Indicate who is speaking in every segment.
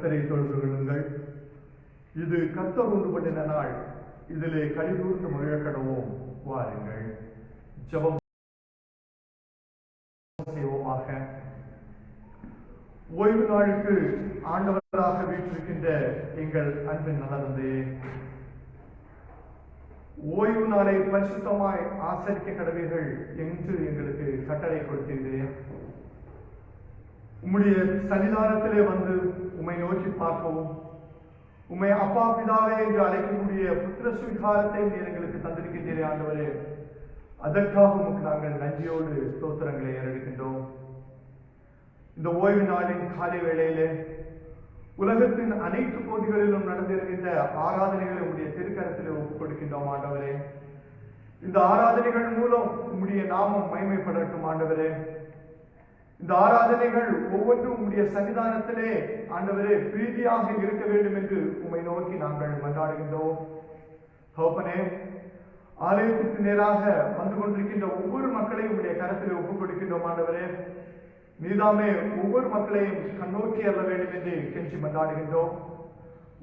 Speaker 1: கர்த்தரை தொழுது கொள்ளுங்கள். இது கர்த்தர் உண்டு பண்ணின நாள், இதிலே களிகூர்ந்து மகிழக்கடவோம். வாருங்கள், ஜெபம் செய்வோமாக. ஓய்வு நாளுக்கு ஆண்டவராக வீற்றிருக்கின்ற எங்கள் அன்பின் நலந்தே, ஓய்வு நாளை பரிசுத்தமாய் ஆசரிக்க கடவீர்கள் என்று எங்களுக்கு கட்டளை கொடுத்தீர்கள். உம்முடைய சன்னிதானத்திலே வந்து உம்மை நோக்கி பார்க்கவும், உம்மை அப்பா பிதாவே என்று அழைக்கக்கூடிய புத்திர சுவிகாரத்தை நீர் எங்களுக்கு தந்திருக்கின்றீரே ஆண்டவரே. அதற்காக உமக்கு நாங்கள் நன்றியோடு ஸ்தோத்திரங்களை ஏறெடுக்கின்றோம். இந்த ஓய்வு நாளின் காலை வேளையிலே உலகத்தின் அனைத்து பகுதிகளிலும் நடந்திருக்கின்ற ஆராதனைகளை உம்முடைய திருக்கரத்திலே ஒப்புக் கொடுக்கின்றோம் ஆண்டவரே. இந்த ஆராதனைகள் மூலம் உம்முடைய நாமம் மகிமைப்படட்டும் ஆண்டவரே. இந்த ஆராதனைகள் ஒவ்வொன்றும் உம்முடைய சன்னிதானத்திலே ஆண்டவரே பிரீதியாக இருக்க வேண்டும் என்று உம்மை நோக்கி நாங்கள் மன்றாடுகின்றோம். தகப்பனே, ஆலயத்திற்கு நேராக வந்து கொண்டிருக்கின்ற ஒவ்வொரு மக்களையும் உம்முடைய கரத்திலே ஒப்புக் கொடுக்கின்றோம் ஆண்டவரே. நீதாமே ஒவ்வொரு மக்களையும் கண்ணோக்கி அள்ள வேண்டும் என்று கெஞ்சி மன்றாடுகின்றோம்.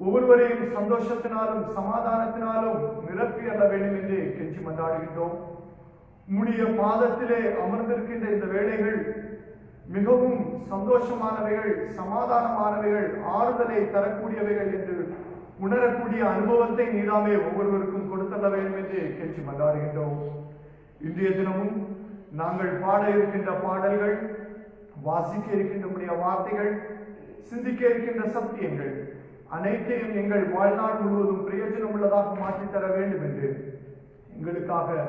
Speaker 1: ஒவ்வொருவரையும் சந்தோஷத்தினாலும் சமாதானத்தினாலும் நிரப்பி அள்ள வேண்டும் என்று கெஞ்சி மன்றாடுகின்றோம். உம்முடைய பாதத்திலே அமர்ந்திருக்கின்ற இந்த வேளைகள் மிகவும் சந்தோஷமானவைகள், சமாதானமானவைகள், ஆறுதலை தரக்கூடியவைகள் என்று உணரக்கூடிய அனுபவத்தை நீதாமே ஒவ்வொருவருக்கும் கொடுத்தள்ள வேண்டும் என்று கெஞ்சி மன்றாடுகின்றோம். இன்றைய தினமும் நாங்கள் பாட இருக்கின்ற பாடல்கள், வாசிக்க இருக்கின்ற வார்த்தைகள், சிந்திக்க இருக்கின்ற சத்தியங்கள் அனைத்தையும் எங்கள் வாழ்நாள் முழுவதும் பிரயோஜனம் உள்ளதாக மாற்றித்தர வேண்டும் என்று எங்களுக்காக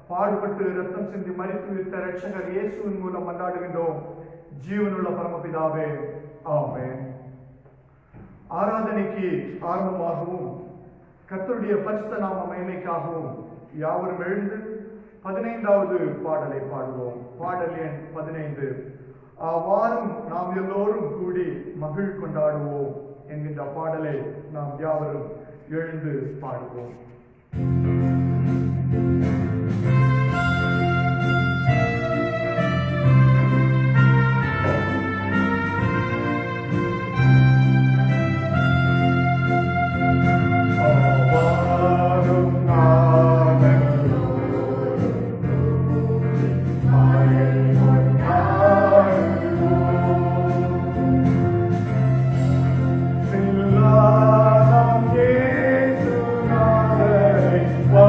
Speaker 1: பாடுபட்டு இரத்தம் சிந்தி மரித்து விட்ட இரட்சகர் இயேசுவின் மூலம் மன்றாடுகின்றோம். ஜீவனுள்ள பரமபிதாவே, ஆமென். ஆராதனைக்கு ஆரம்பமாகவும் கர்த்தருடைய பரிசுத்த நாம மகிமைக்காகவும் யாவரும் எழுந்து 15வது பாடலை பாடுவோம். பாடல் எண் 15. வாரும் நாம் எல்லோரும் கூடி மகிழ் கொண்டாடுவோம் என்கின்ற பாடலை நாம் யாவரும் எழுந்து பாடுவோம்.
Speaker 2: Wow.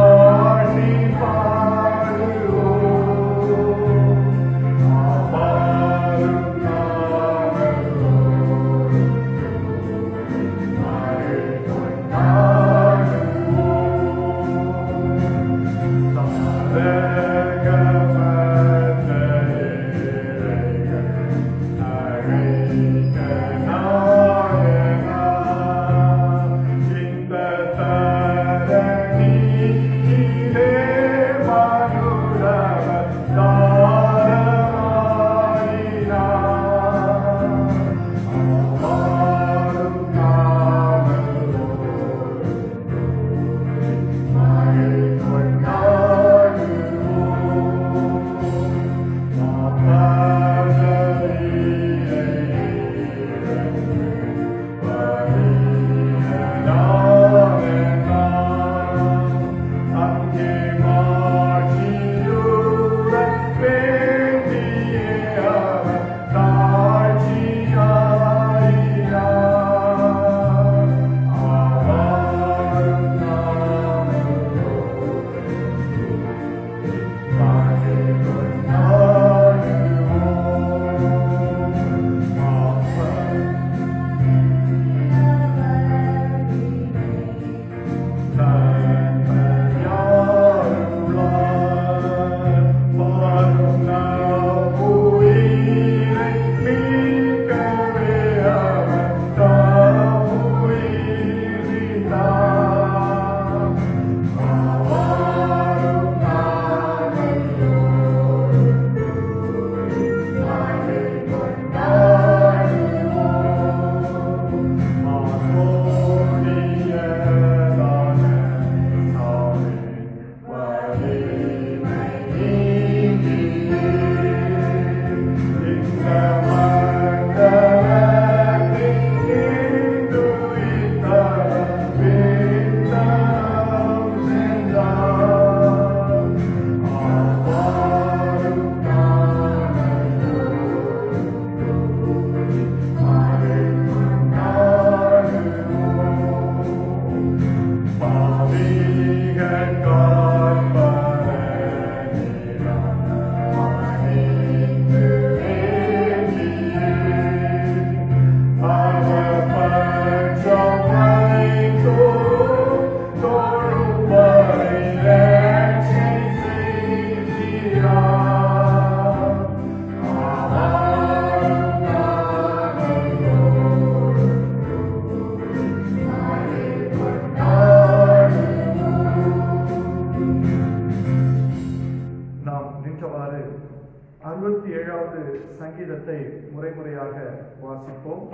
Speaker 1: சங்கீதத்தை முறைமுறையாக வாசிப்போம்.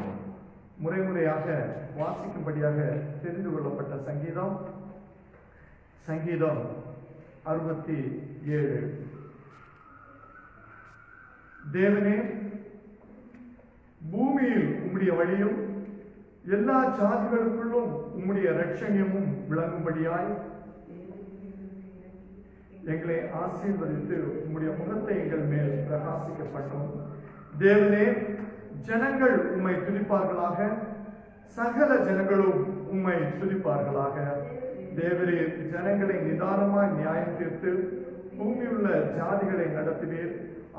Speaker 1: முறைமுறையாக வாசிக்கும்படியாக தெரிந்து கொள்ளப்பட்ட சங்கீதம் 67. தேவனே, பூமியில் உம்முடைய வழியும் எல்லா ஜாதிகளுக்குள்ளும் உம்முடைய இரட்சணியமும் விளங்கும்படியாய் எங்களை ஆசீர்வதித்து உம்முடைய முகத்தை எங்கள் மேல் பிரகாசிக்க பண்ணும். தேவனே, ஜனங்கள் உம்மை துதிப்பார்களாக, சகல ஜனங்களும் உம்மை துதிப்பார்களாக. தேவரே, ஜனங்களை நிதானமாய் நியாயம் தீர்த்து பூமியுள்ள ஜாதிகளை நடத்துவீர்.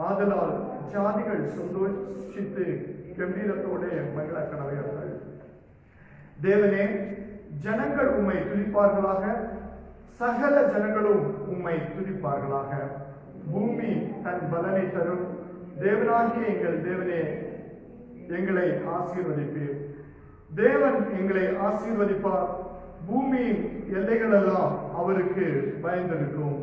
Speaker 1: ஆதலால் ஜாதிகள் சந்தோஷித்து கம்பீரத்தோட மகிழ கடவையார்கள். தேவனே, ஜனங்கள் உம்மை துதிப்பார்களாக, சகல ஜனங்களும் உம்மை துதிப்பார்களாக. பூமி தன் பலனை தரும். தேவனாகிய எங்கள் தேவனே, எங்களை ஆசீர்வதிப்பீர். தேவன் எங்களை ஆசீர்வதிப்பார். பூமியின் எல்லைகள் எல்லாம் அவருக்கு பயந்திருக்கும்.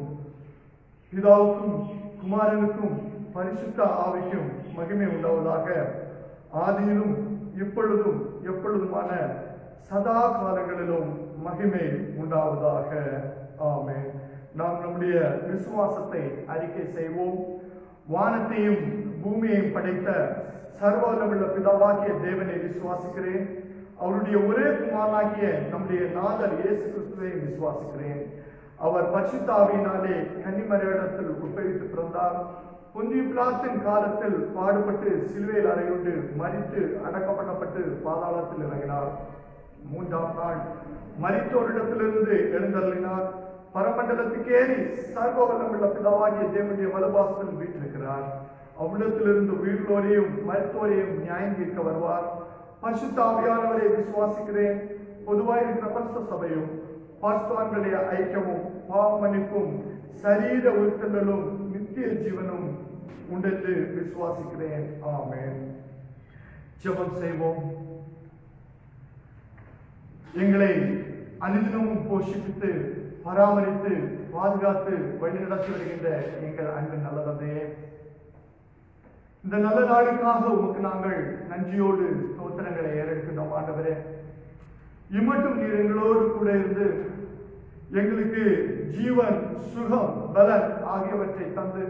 Speaker 1: பிதாவுக்கும் குமாரனுக்கும் பரிசுத்த ஆவிக்கும் மகிமை உண்டாவதாக. ஆதியிலும் இப்பொழுதும் எப்பொழுதுமான சதா காலங்களிலும் மகிமை உண்டாவதாக. ஆமென். நாம் நம்முடைய விசுவாசத்தை அறிக்கை செய்வோம். வானத்தையும் பூமியையும் படைத்த சர்வவல்லமையுள்ள பிதாவாகிய தேவனை விசுவாசிக்கிறேன். அவருடைய ஒரே குமாரனாகிய நம்முடைய நாதர் இயேசு கிறிஸ்துவை விசுவாசிக்கிறேன். அவர் பரிசுத்த ஆவியினாலே கன்னிமரியாளிடத்தில் உட்பவித்து பிறந்தார். பொந்திய பிலாத்தின் காலத்தில் பாடுபட்டு சிலுவையில் அறையுண்டு மரித்து அடக்கப்படப்பட்டு பாதாளத்தில் இறங்கினார். 3ஆம் நாள் மரித்தோரிடத்திலிருந்து எழுந்தருளினார். பரமண்டலத்துக்கு ஏறி சர்வ வல்லமையுள்ள பிதாவாகிய தேவனுடைய வலபாசத்தில் வீற்றிருக்கிறார். அவ்விடத்திலிருந்து உயிரோரையும் மருத்துவரையும் நியாயம் தீர்க்க வருவார். பரிசுத்த ஆவியானவரை விசுவாசிக்கிறேன். பொதுவாக இருக்கிற பரிசுத்த சபையும் பரிசுத்தவான்களுடைய ஐக்கியமும் பாவ மன்னிப்பும் சரீர உயிர்த்தெழுதலும் நித்திய ஜீவனும் உண்டென்று விசுவாசிக்கிறேன். ஆமென். ஜெபம் செய்வோம். எங்களை அனுதினமும் போஷிப்பித்து பராமரித்து பாதுகாத்து வழிநடத்தி வருகின்ற எங்கள் அன்பு நல்ல தந்தையே, இந்த நல்ல நாளுக்காக உமக்கு நாங்கள் நன்றியோடு ஸ்தோத்திரங்களை ஏறெடுக்கின்றோம். ஆண்டவரே, இம்மட்டும் நீர் எங்களோடு கூட இருந்து எங்களுக்கு ஜீவன், சுகம், பலன் ஆகியவற்றை தந்து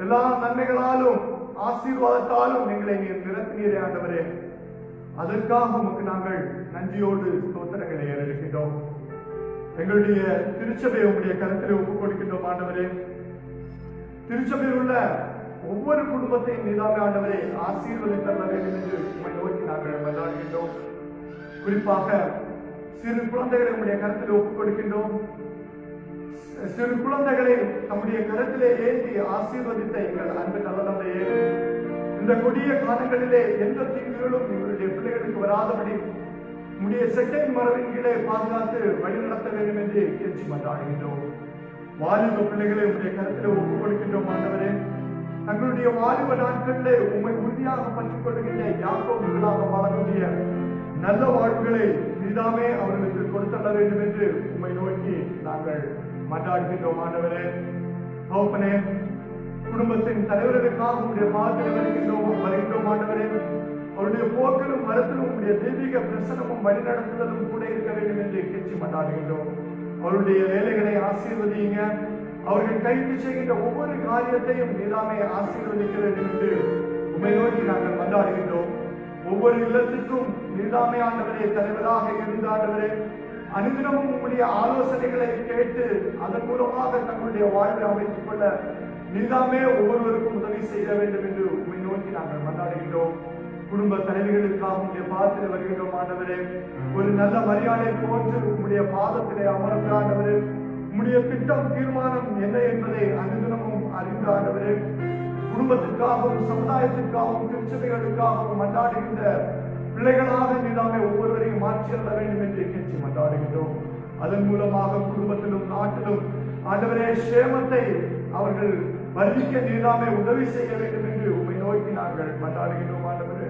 Speaker 1: எல்லா நன்மைகளாலும் ஆசீர்வாதத்தாலும் எங்களை நீர் நிரப்பினீரே ஆண்டவரே. அதற்காக உமக்கு நாங்கள் நன்றியோடு ஸ்தோத்திரங்களை ஏறெடுக்கின்றோம். எங்களுடைய திருச்சபையை உங்களுடைய கருத்திலே ஒப்புக் கொடுக்கின்றோம் ஆண்டவரே. திருச்சபையில் உள்ள ஒவ்வொரு குடும்பத்தையும் நீதாமே ஆண்டவரே ஆசீர்வதித்தர வேண்டும் என்று உம்மை நோக்கி நாங்கள் மன்றாடுகின்றோம். குறிப்பாக சிறு குழந்தைகளை உங்களுடைய கருத்திலே ஒப்புக் கொடுக்கின்றோம். சிறு குழந்தைகளை நம்முடைய கருத்திலே ஏற்றி ஆசீர்வதித்த எங்கள் அன்பு நல்ல தந்தையே, இந்த கொடிய காலங்களிலே எந்த தீங்குகளும் இவருடைய பிள்ளைகளுக்கு வராதபடி உடைய செட்டை மரபின் கீழே பாதுகாத்து வழிநடத்த வேண்டும் என்று கேட்சி மன்றாடுகின்றோம். வாலிப பிள்ளைகளை உடைய கருத்திலே ஒப்புக் கொடுக்கின்றோம் ஆண்டவரே. தங்களுடைய வாலிப நாட்களிலே உம்மை உறுதியாக பற்றிக் கொள்கின்ற யாக்கோபுகளாக வாழக்கூடிய நல்ல வாழ்வுகளை நீதாமே அவர்களுக்கு கொடுத்தள்ள வேண்டும் என்று உம்மை நோக்கி நாங்கள் மன்றாடுகின்றோம் ஆண்டவரே. தகப்பனே, குடும்பத்தின் தலைவர்களுக்காக உடைய பாதத்தில் வருகின்றோம் ஆண்டவரே. அவருடைய போக்கிலும் மரத்திலும் உங்களுடைய தெய்வீக பிரசனமும் வழிநடத்துதலும் கூட இருக்க வேண்டும் என்று கேட்சி மன்றாடுகின்றோம். அவருடைய வேலைகளை ஆசீர்வதிங்க. அவர்கள் கைது செய்கின்ற ஒவ்வொரு காரியத்தையும் நீதாமே ஆசீர்வதிக்க வேண்டும் என்று உம்மை நோக்கி நாங்கள் மன்றாடுகின்றோம். ஒவ்வொரு இல்லத்திற்கும் நீதாமே ஆண்டவரே தலைவராக இருந்த ஆண்டவரே, அனுதினமும் உங்களுடைய ஆலோசனைகளை கேட்டு அதன் மூலமாக தங்களுடைய வாழ்வை அமைத்துக் கொள்ள நீதாமே ஒவ்வொருவருக்கும் உதவி செய்ய வேண்டும் என்று உம்மை நோக்கி நாங்கள் மன்றாடுகின்றோம். குடும்ப தலைவிகளுக்காக உங்களுடைய பாதத்தில் வருகின்றோம் ஆண்டவரே. ஒரு நல்ல மரியாதை போன்று உங்களுடைய பாதத்திலே அமர்ந்த ஆண்டவரே, உங்களுடைய திட்டம் தீர்மானம் என்ன என்பதை அனுதினமும் அறிந்த ஆண்டவரே, குடும்பத்திற்காகவும் சமுதாயத்திற்காகவும் திருச்சபைகளுக்காகவும் மன்றாடுகின்ற பிள்ளைகளாக நீதாமே ஒவ்வொருவரையும் மாற்றியல்ல வேண்டும் என்று கேட்சி மன்றாடுகின்றோம். அதன் மூலமாக குடும்பத்திலும் நாட்டிலும் ஆண்டவரே சேமத்தை அவர்கள் வருவிக்க நீதாமே உதவி செய்ய வேண்டும் என்று உம்மை நோக்கி நாங்கள் மன்றாடுகின்றோம் ஆண்டவரே.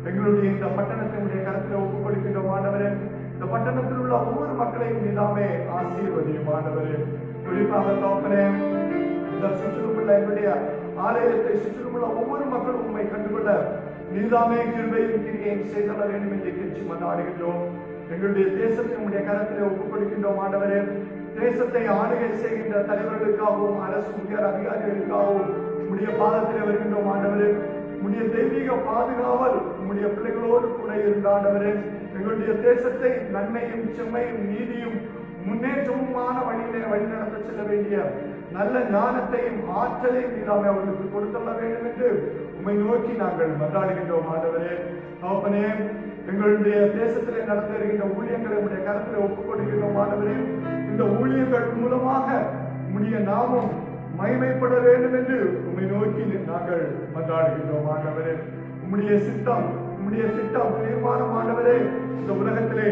Speaker 1: எங்களுடைய இந்த பட்டணத்தினுடைய கருத்தில் ஒப்புக் கொடுக்கின்றோம் ஆண்டவரே. இந்த பட்டணத்தில் உள்ள ஒவ்வொரு மக்களையும் நீதாமே ஆசீர்வதியும் ஆண்டவரே. குறிப்பாக தகப்பனே, இந்த சுற்றுப்புள்ள எங்களுடைய ஆலயத்தை சுற்றிலுமுள்ள ஒவ்வொரு மக்களும் உண்மை கண்டுகொள்ள நீதாமே கிருபையும் கிரியையும் செய்தல வேண்டும் என்று கெஞ்சி மன்றாடுகின்றோம். எங்களுடைய தேசத்தை உங்களுடைய கரத்திலே ஒப்புக் கொடுக்கின்றோம் ஆண்டவரே. தேசத்தை ஆளுகை செய்கின்ற தலைவர்களுக்காகவும் அரசு உயர் அதிகாரிகளுக்காகவும் உடைய பாதத்திலே வருகின்றோம் ஆண்டவரே. உடைய தெய்வீக பாதுகாவல் உடைய பிள்ளைகளோடு கூட இருந்த ஆண்டவரே. எங்களுடைய தேசத்தை நன்மையும் செம்மையும் நீதியும் முன்னேற்றமுமான வழியிலே வழிநடத்த செல்ல வேண்டிய நல்ல ஞானத்தையும் ஆற்றலையும் நீதாமே அவர்களுக்கு கொடுத்தள்ள வேண்டும் என்று உம்மை நோக்கி நாங்கள் மன்றாடுகின்றோம் ஆண்டவரே. தகப்பனே, எங்களுடைய தேசத்திலே நடத்த இருக்கின்ற ஊழியங்களை உடைய கரத்திலே ஒப்புக் கொடுக்கின்றோம் ஆண்டவரே. இந்த ஊழியர்கள் மூலமாக உடைய நாமம் மகிமைப்பட வேண்டும் என்று உம்மை நோக்கி நாங்கள் மன்றாடுகின்றோம் ஆண்டவரே. உம்முடைய சித்தம் தீர்மானம் ஆண்டவரே இந்த உலகத்திலே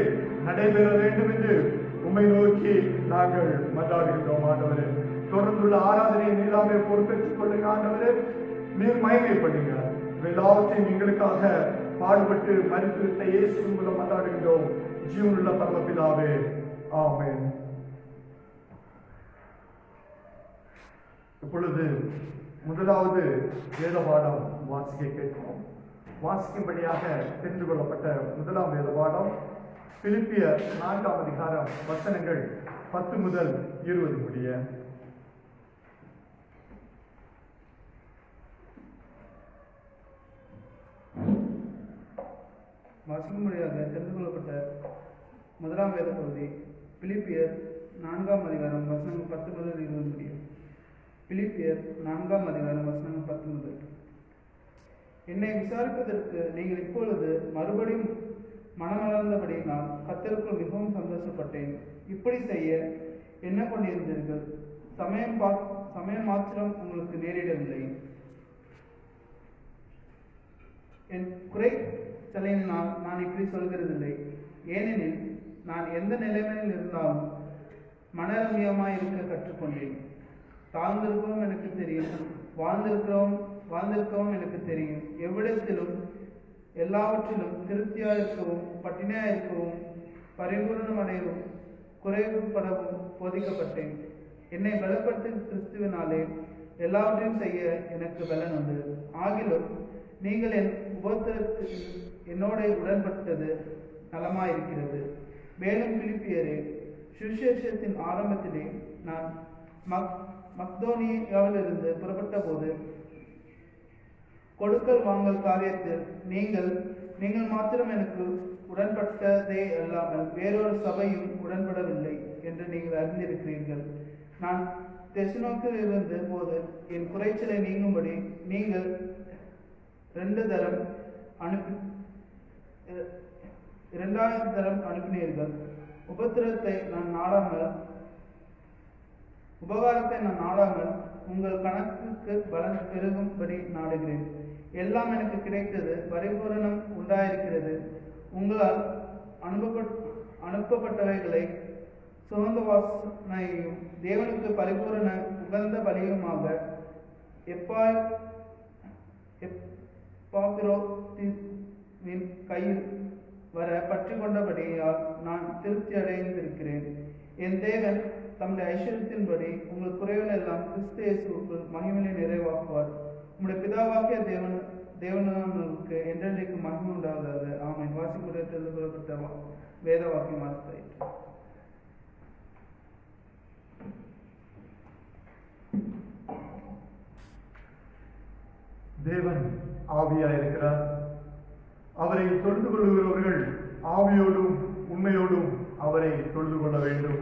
Speaker 1: நடைபெற வேண்டும் என்று உம்மை நோக்கி நாங்கள் மன்றாடுகின்றோம் ஆண்டவரே. தொடர்ந்துள்ள ஆராதனையை நீதாமே பொறுப்பேற்றுக் கொள்ளுங்க ஆண்டவரே. நீர் மகிமைப்படுங்க. எல்லாவற்றையும் எங்களுக்காக பாடுபட்டு மரித்து இயேசுவின் மூலம் மன்றாடுகின்றோம் ஜீவனுள்ள பரமபிதாவே, ஆமென். இப்பொழுது முதலாவது வேத பாடம் வாசிக்க கேட்கிறோம். வாசிக்கும்படியாக தெரிந்து கொள்ளப்பட்ட முதலாம் வேத பாடம் பிலிப்பியர் 4ஆம் அதிகாரம் வசனங்கள் 10 முதல் 20 முடிய.
Speaker 2: வாசிக்கும்படியாக தெரிந்து கொள்ளப்பட்ட முதலாம் வேத பகுதி பிலிப்பியர் 4ஆம் அதிகாரம் வசனங்கள் 10 முதல் 20 முடிய. பிலிப்பியர் 4ஆம் அதிகாரம் வசனங்கள் 10 முதல். என்னை விசாரிப்பதற்கு நீங்கள் இப்பொழுது மறுபடியும் மனமலர்ந்தபடி நான் கர்த்தருக்குள் மிகவும் சந்தோஷப்பட்டேன். இப்படி செய்ய என்ன கொண்டிருந்தீர்கள்? சமயம் மாத்திரம் உங்களுக்கு நேரிடவில்லை. என் குறைச்சலையினால் நான் இப்படி சொல்கிறதில்லை. ஏனெனில் நான் எந்த நிலைமையில் இருந்தாலும் மனரம்யமாய் இருக்க கற்றுக்கொண்டேன். தாழ்ந்திருக்கவும் எனக்கு தெரியும், வாழ்ந்திருக்கவும் எனக்கு தெரியும். எவ்விடத்திலும் எல்லாவற்றிலும் திருப்தியாயிருக்கவும் பட்டினியாயிருக்கவும் பரிபூர்ணம் அடையவும் குறைவுபடவும் போதிக்கப்பட்டேன். என்னை பலப்படுத்தும் கிறிஸ்துவினாலே எல்லாவற்றையும் செய்ய எனக்கு பலன் உண்டு. ஆகிலும் நீங்கள் என் உபத்திரத்தில் என்னோட உடன்பட்டது நலமாயிருக்கிறது. மேலும் பிலிப்பியரே, சுவிசேஷத்தின் ஆரம்பத்திலே நான் மக்கெதோனியாவிலிருந்து புறப்பட்ட போது கொடுக்கல் வாங்கல் காரியத்தில் நீங்கள் மாத்திரம் எனக்கு உடன்பட்டதே அல்லாமல் வேறொரு சபையும் உடன்படவில்லை என்று நீங்கள் அறிந்திருக்கிறீர்கள். நான் தெசலோனிக்கேயில் இருந்த போது என் குறைச்சலை நீங்கும்படி நீங்கள் 2 தரம் அனுப்பினீர்கள். உபகாரத்தை நான் நாடாமல் உங்கள் கணக்குக்கு பலன் பெருகும்படி நாடுகிறேன். எல்லாம் எனக்கு கிடைத்தது, பரிபூரணம் உண்டாயிருக்கிறது. உங்களால் அனுப்பப்பட்டவைகளை சுகந்த வாசனையும் தேவனுக்கு பரிபூரண உகந்த பலியுமாக எப்பாப்பிரோதின் கையில் வர பற்றி கொண்டபடியால் நான் திருப்தி அடைந்திருக்கிறேன். என் தேவன் தம்முடைய ஐஸ்வர்யத்தின்படி உங்கள் குறைகள் எல்லாம் கிறிஸ்து இயேசுவுக்குள் மகிமையை நிறைவாக்குவார். உம்முடைய பிதாவாகிய தேவனுக்கு என்றென்றைக்கு மகிமை உண்டாவதாக. ஆமென். வாசிப்புடைய தெரிந்து கொள்ளப்பட்ட வேத வாக்கியம் வாசித்தாயிற்று.
Speaker 1: தேவன் ஆவியாயிருக்கிறார். அவரை தொழுது கொள்ளுகிறவர்கள் ஆவியோடும் உண்மையோடும் அவரை தொழுது கொள்ள வேண்டும்.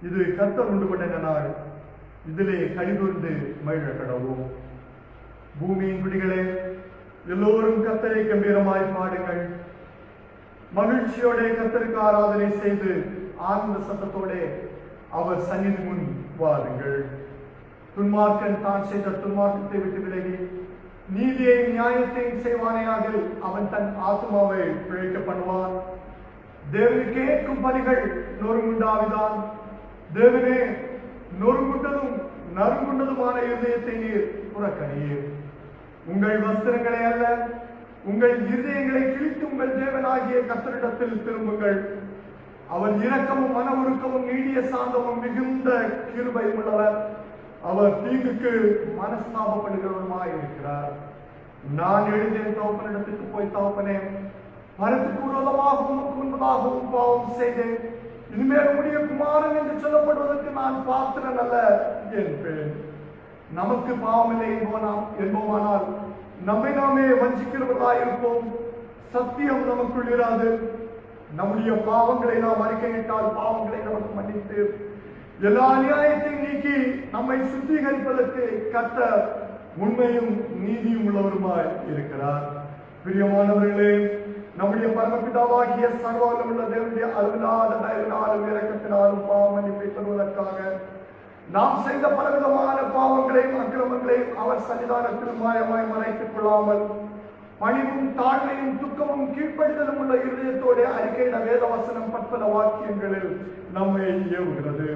Speaker 1: இது கர்த்தர் உண்டு பண்ணின நாள், இதிலே கைகொண்டு மகிழ கடவோம். பூமியின் குடிகளே, எல்லோரும் கர்த்தரை கம்பீரமாய் பாடுங்கள். மகிழ்ச்சியோட கர்த்தருக்கு ஆராதனை செய்து ஆனந்த சத்தத்தோட அவர் சந்நிதி முன் வாருங்கள். துன்மார்க்கன் தான் செய்த துன்மார்க்கத்தை விட்டு விலகி நீதியையும் நியாயத்தையும் செய்வானேயாக அவன் தன் ஆத்மாவை பிழைக்க பண்ணுவான். தேவனு கேட்கும் பலிகள் நொறுங்குண்டாவிதான். தேவனே, நொறுங்குண்டதும் நறுங்குண்டதுமான இருதயத்தை நீர் புறக்கணியீர். உங்கள் வஸ்திரங்களை அல்ல, உங்கள் இருதயங்களை கிழித்து உங்கள் தேவனாகிய கர்த்தரிடத்தில் திரும்புங்கள். அவர் இரக்கமும் மன உருக்கமும் நீடிய சாந்தமும் மிகுந்த கிருபை உள்ளவர். அவர் தீங்குக்கு மனஸ்தாபப்படுகிறவருமாய் இருக்கிறார். நான் எழுந்தேன் தகப்பனிடத்துக்கு போய், தகப்பனே, மரத்துக்கு விரோதமாகவும் உமக்கு முன்பதாகவும் பாவம் செய்தேன், இனிமேல் உம்முடைய குமாரன் என்று சொல்லப்படுவதற்கு நான் பாத்திரன் அல்ல என்பேன். நமக்கு பாவமில்லை என்போமானால் நம்மை நாமே வஞ்சிக்கிறவர்களாயிருப்போம். சத்தியம் நமக்குள் இராது. நம்முடைய பாவங்களை நாம் அறிக்கையிட்டால் பாவங்களை நமக்கு மன்னித்து எல்லா அநியாயத்தையும் நீக்கி நம்மை சுத்திகரிப்பதற்கு கர்த்தர் உண்மையும் நீதியும் உள்ளவருமாய் இருக்கிறார். பிரியமானவர்களே, நம்முடைய பரமபிதாவாகிய சர்வவல்லமையுள்ள தேவனுடைய அளவிலாத தயவினாலும் இரக்கத்தினாலும் பாவ மன்னிப்பை பெறுவதற்காக நாம் செய்த பலவிதமான பாவங்களையும் அக்கிரமங்களையும் அவர் சன்னிதானத்தில் மாயமாய் மறைத்துக் கொள்ளாமல் பணிவும் தாழ்மையும் துக்கமும் கீழ்ப்படிதலும் உள்ள இருதயத்தோடு அறிக்கையிட வேதவசனம் பற்பல வாக்கியங்களில் நம்மை ஏவுகிறது.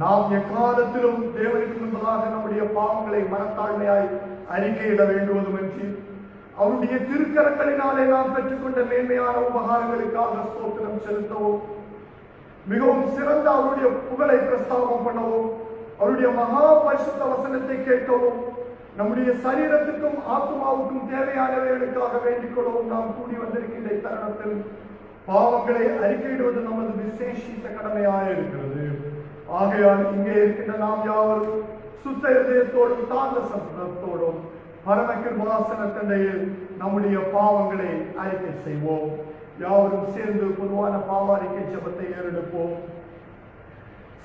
Speaker 1: நாம் எக்காலத்திலும் தேவனுக்கு முன்பதாக நம்முடைய பாவங்களை மனத்தாழ்மையாய் அறிக்கையிட வேண்டுவதுமின்றி அவருடைய திருக்கரங்களினாலே நாம் பெற்றுக்கொண்ட மேன்மையான உபகாரங்களுக்காக ஸ்தோத்திரம் செலுத்தவும், மிகவும் சிறந்த அவருடைய புகழை பிரஸ்தாபம் பண்ணவும், அவருடைய மகா பரிசுத்த வசனத்தை கேட்கவும், நம்முடைய சரீரத்துக்கும் ஆத்மாவுக்கும் தேவையானவைகளுக்காக வேண்டிக் கொள்ளவும் நாம் கூடி வந்திருக்கின்ற தருணத்தில் பாவங்களை அறிக்கையிடுவது நமது விசேஷித்த கடமையாக இருக்கிறது. ஆகையால் இங்கே இருக்கின்ற நாம் யாவரும் சுத்த இதயத்தோடும் தாழ்ந்த சத்தத்தோடும் பரம கிருபாசனத்தண்டையில் நம்முடைய பாவங்களை அறிக்கை செய்வோம். யாவரும் சேர்ந்து பொதுவான பாவ அறிக்கை ஜெபத்தை ஏறெடுப்போம்.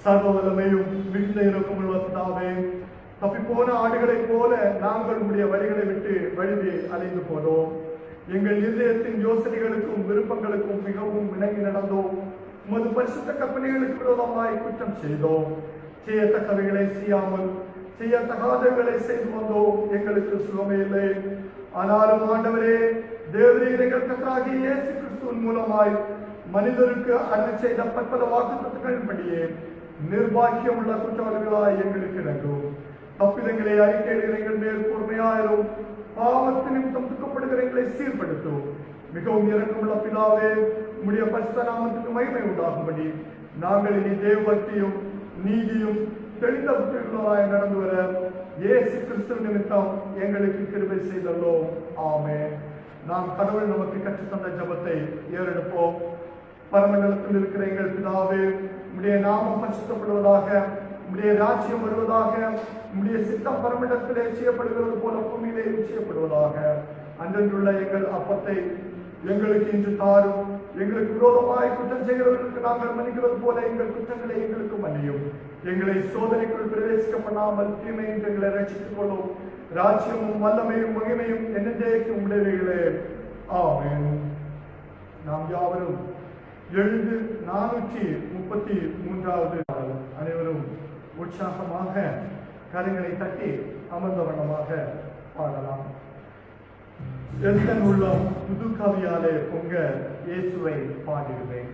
Speaker 1: சர்வவல்லமையும் மிகுந்த இரக்கமுள்ள பிதாவே, தப்பிப்போன ஆடுகளைப் போல நாங்கள் உம்முடைய வழிகளை விட்டு வழிவே அலைந்து போனோம். எங்கள் இதயத்தின் யோசனைகளுக்கும் விருப்பங்களுக்கும் மிகவும் விளங்கி நடந்தோம். உமது பரிசுத்த கற்பனைகளுக்கு விரோதமாய் குற்றம் செய்தோம். செய்யத்தக்கவைகளை செய்யாமல் செய்யத்தகாதவைகளை செய்து வந்தோம். எங்களுக்கு சுகமே இல்லை. ஆனாலும் ஆண்டவரே, தேவரீர் எங்கள் கர்த்தராகிய இயேசு கிறிஸ்துவின் மூலமாய் மனிதருக்கு அருள் செய்த பற்பல வாக்குத்தத்தங்களின்படியே நிர்பாக்கியம் உள்ள குற்றவாளிகளாய் எங்களுக்கு இணங்கும். தப்பிதங்களை அறிக்கையிடுகிற எங்கள் மேல் பொறுமையாயிரும். பாவத்து நிமித்தம் துக்கப்படுகிற எங்களை சீர்படுத்தும். மிகவும் இறக்கமுள்ள பிதாவே, உம்முடைய பரிசுத்த நாமத்துக்கு மகிமை உண்டாகும்படி நாங்கள் இனி தேவபக்தியும் நீதியும் தெளிந்த புத்திரர்களாய் நடந்து வர இயேசு கிறிஸ்து நிமித்தம் எங்களுக்கு கிருபை செய்தல்லோம். ஆமென். நாம் கடவுள் நமக்கு கற்றுத்தந்த ஜெபத்தை ஏறெடுப்போம். பரமண்டலத்தில் இருக்கிற எங்கள் பிதாவே, உம்முடைய நாமம் பரிசுத்தப்படுவதாக, உம்முடைய ராஜ்யம் வருவதாக, உம்முடைய சித்தம் பரமண்டலத்திலே செய்யப்படுகிறது போல பூமியிலே செய்யப்படுவதாக. அன்றென்றுள்ள எங்கள் அப்பத்தை எங்களுக்கு இன்று தாரும். எங்களுக்கு விரோதமாய் குற்றம் செய்கிறவர்களுக்கு நாங்கள் மன்னிக்கிறது போல எங்கள் குற்றங்களை எங்களுக்கு மன்னியும். எங்களை சோதனைக்குள் பிரவேசிக்க பண்ணாமல் தீமையின் எங்களை ரட்சித்துக் கொள்ளும். ராஜ்யமும் வல்லமையும் மகிமையும் என்னென்றைக்கும் உடையவைகளே. ஆமென். நாம் யாவரும் எழுந்து 433வது அனைவரும் உற்சாகமாக கரங்களை தட்டி அமர்ந்த வண்ணமாக பாடலாம். எத்தன் உள்ளம் புது கவியாலே பொங்க இயேசுவை பாடிடுவேன்.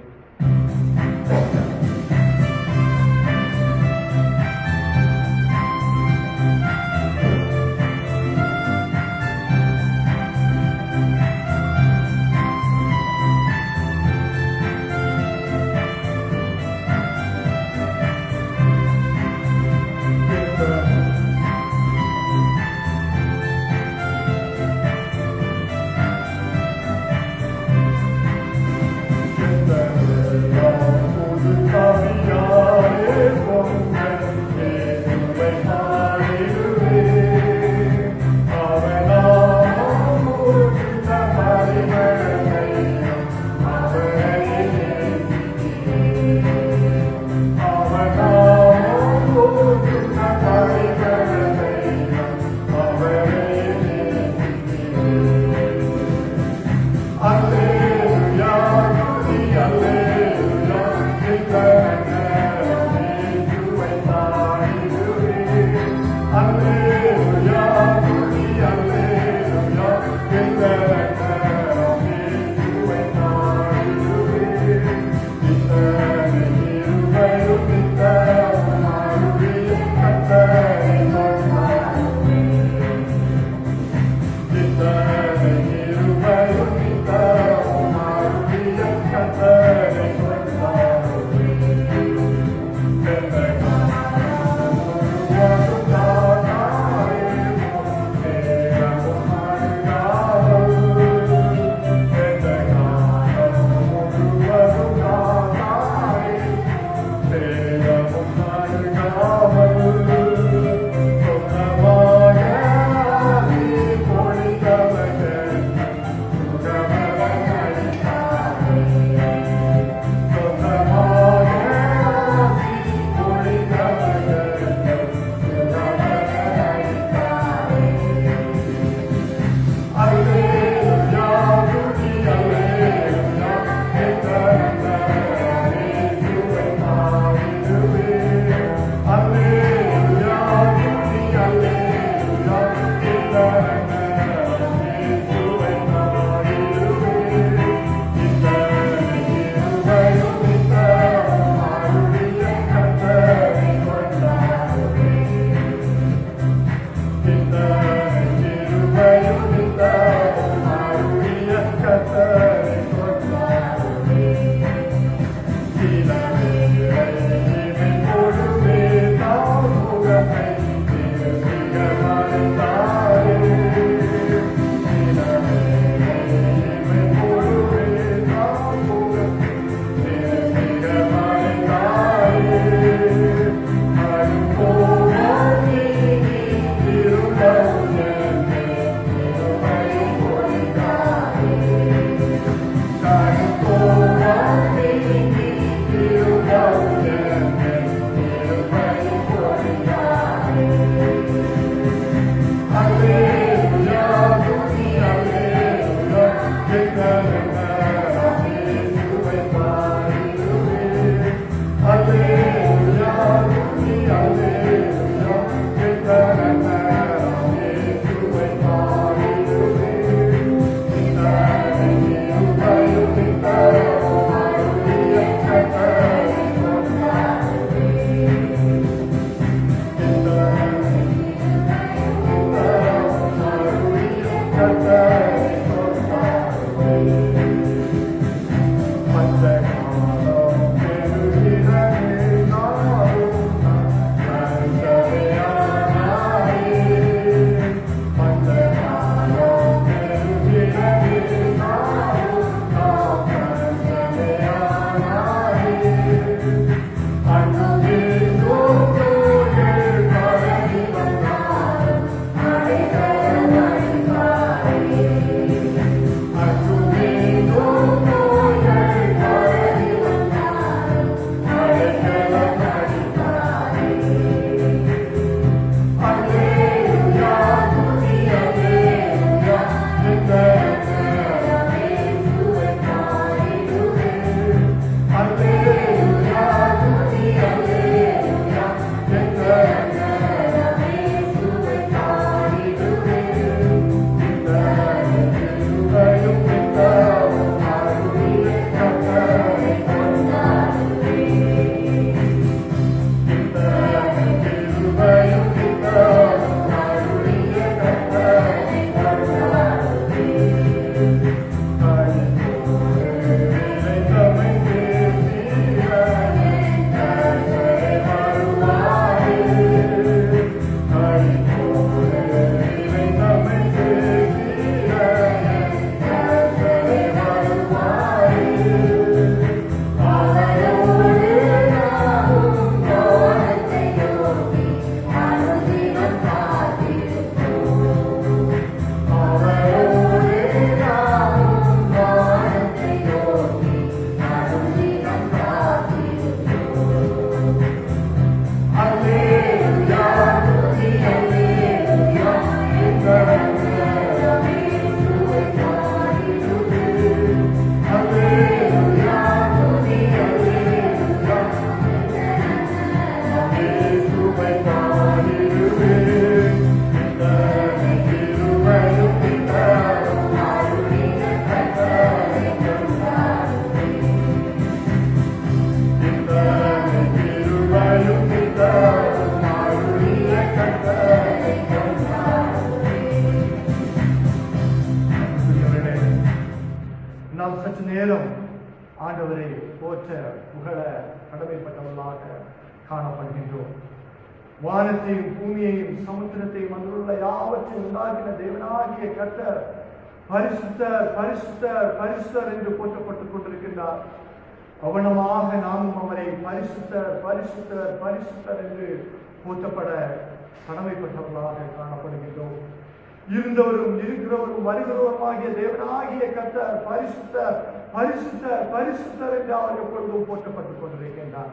Speaker 1: ஆண்டவரை போற்ற புகழ கடமைப்பட்டவர்களாக காணப்படுகின்றோம். வானத்தையும் பூமியையும் சமுத்திரத்தையும் வந்துள்ள யாவற்றையும் உண்டாக்கின தேவனாகிய கர்த்தர் பரிசுத்தர் பரிசுத்தர் பரிசுத்தர் என்று போற்றப்பட்டுக் கொண்டிருக்கின்றார். அவனமாக நாமும் அவரை பரிசுத்தர் பரிசுத்தர் பரிசுத்தர் என்று போற்றப்பட கடமைப்பட்டவர்களாக காணப்படுகின்றோம். இருந்தவரும் இருக்கிறவரும் வருகிறவருமாகிய தேவனாகிய கர்த்தர் பரிசுத்தர் பரிசுத்தர் பரிசுத்தர் என்று அவர் எப்பொழுதும் போற்றப்பட்டுக் கொண்டிருக்கின்றார்.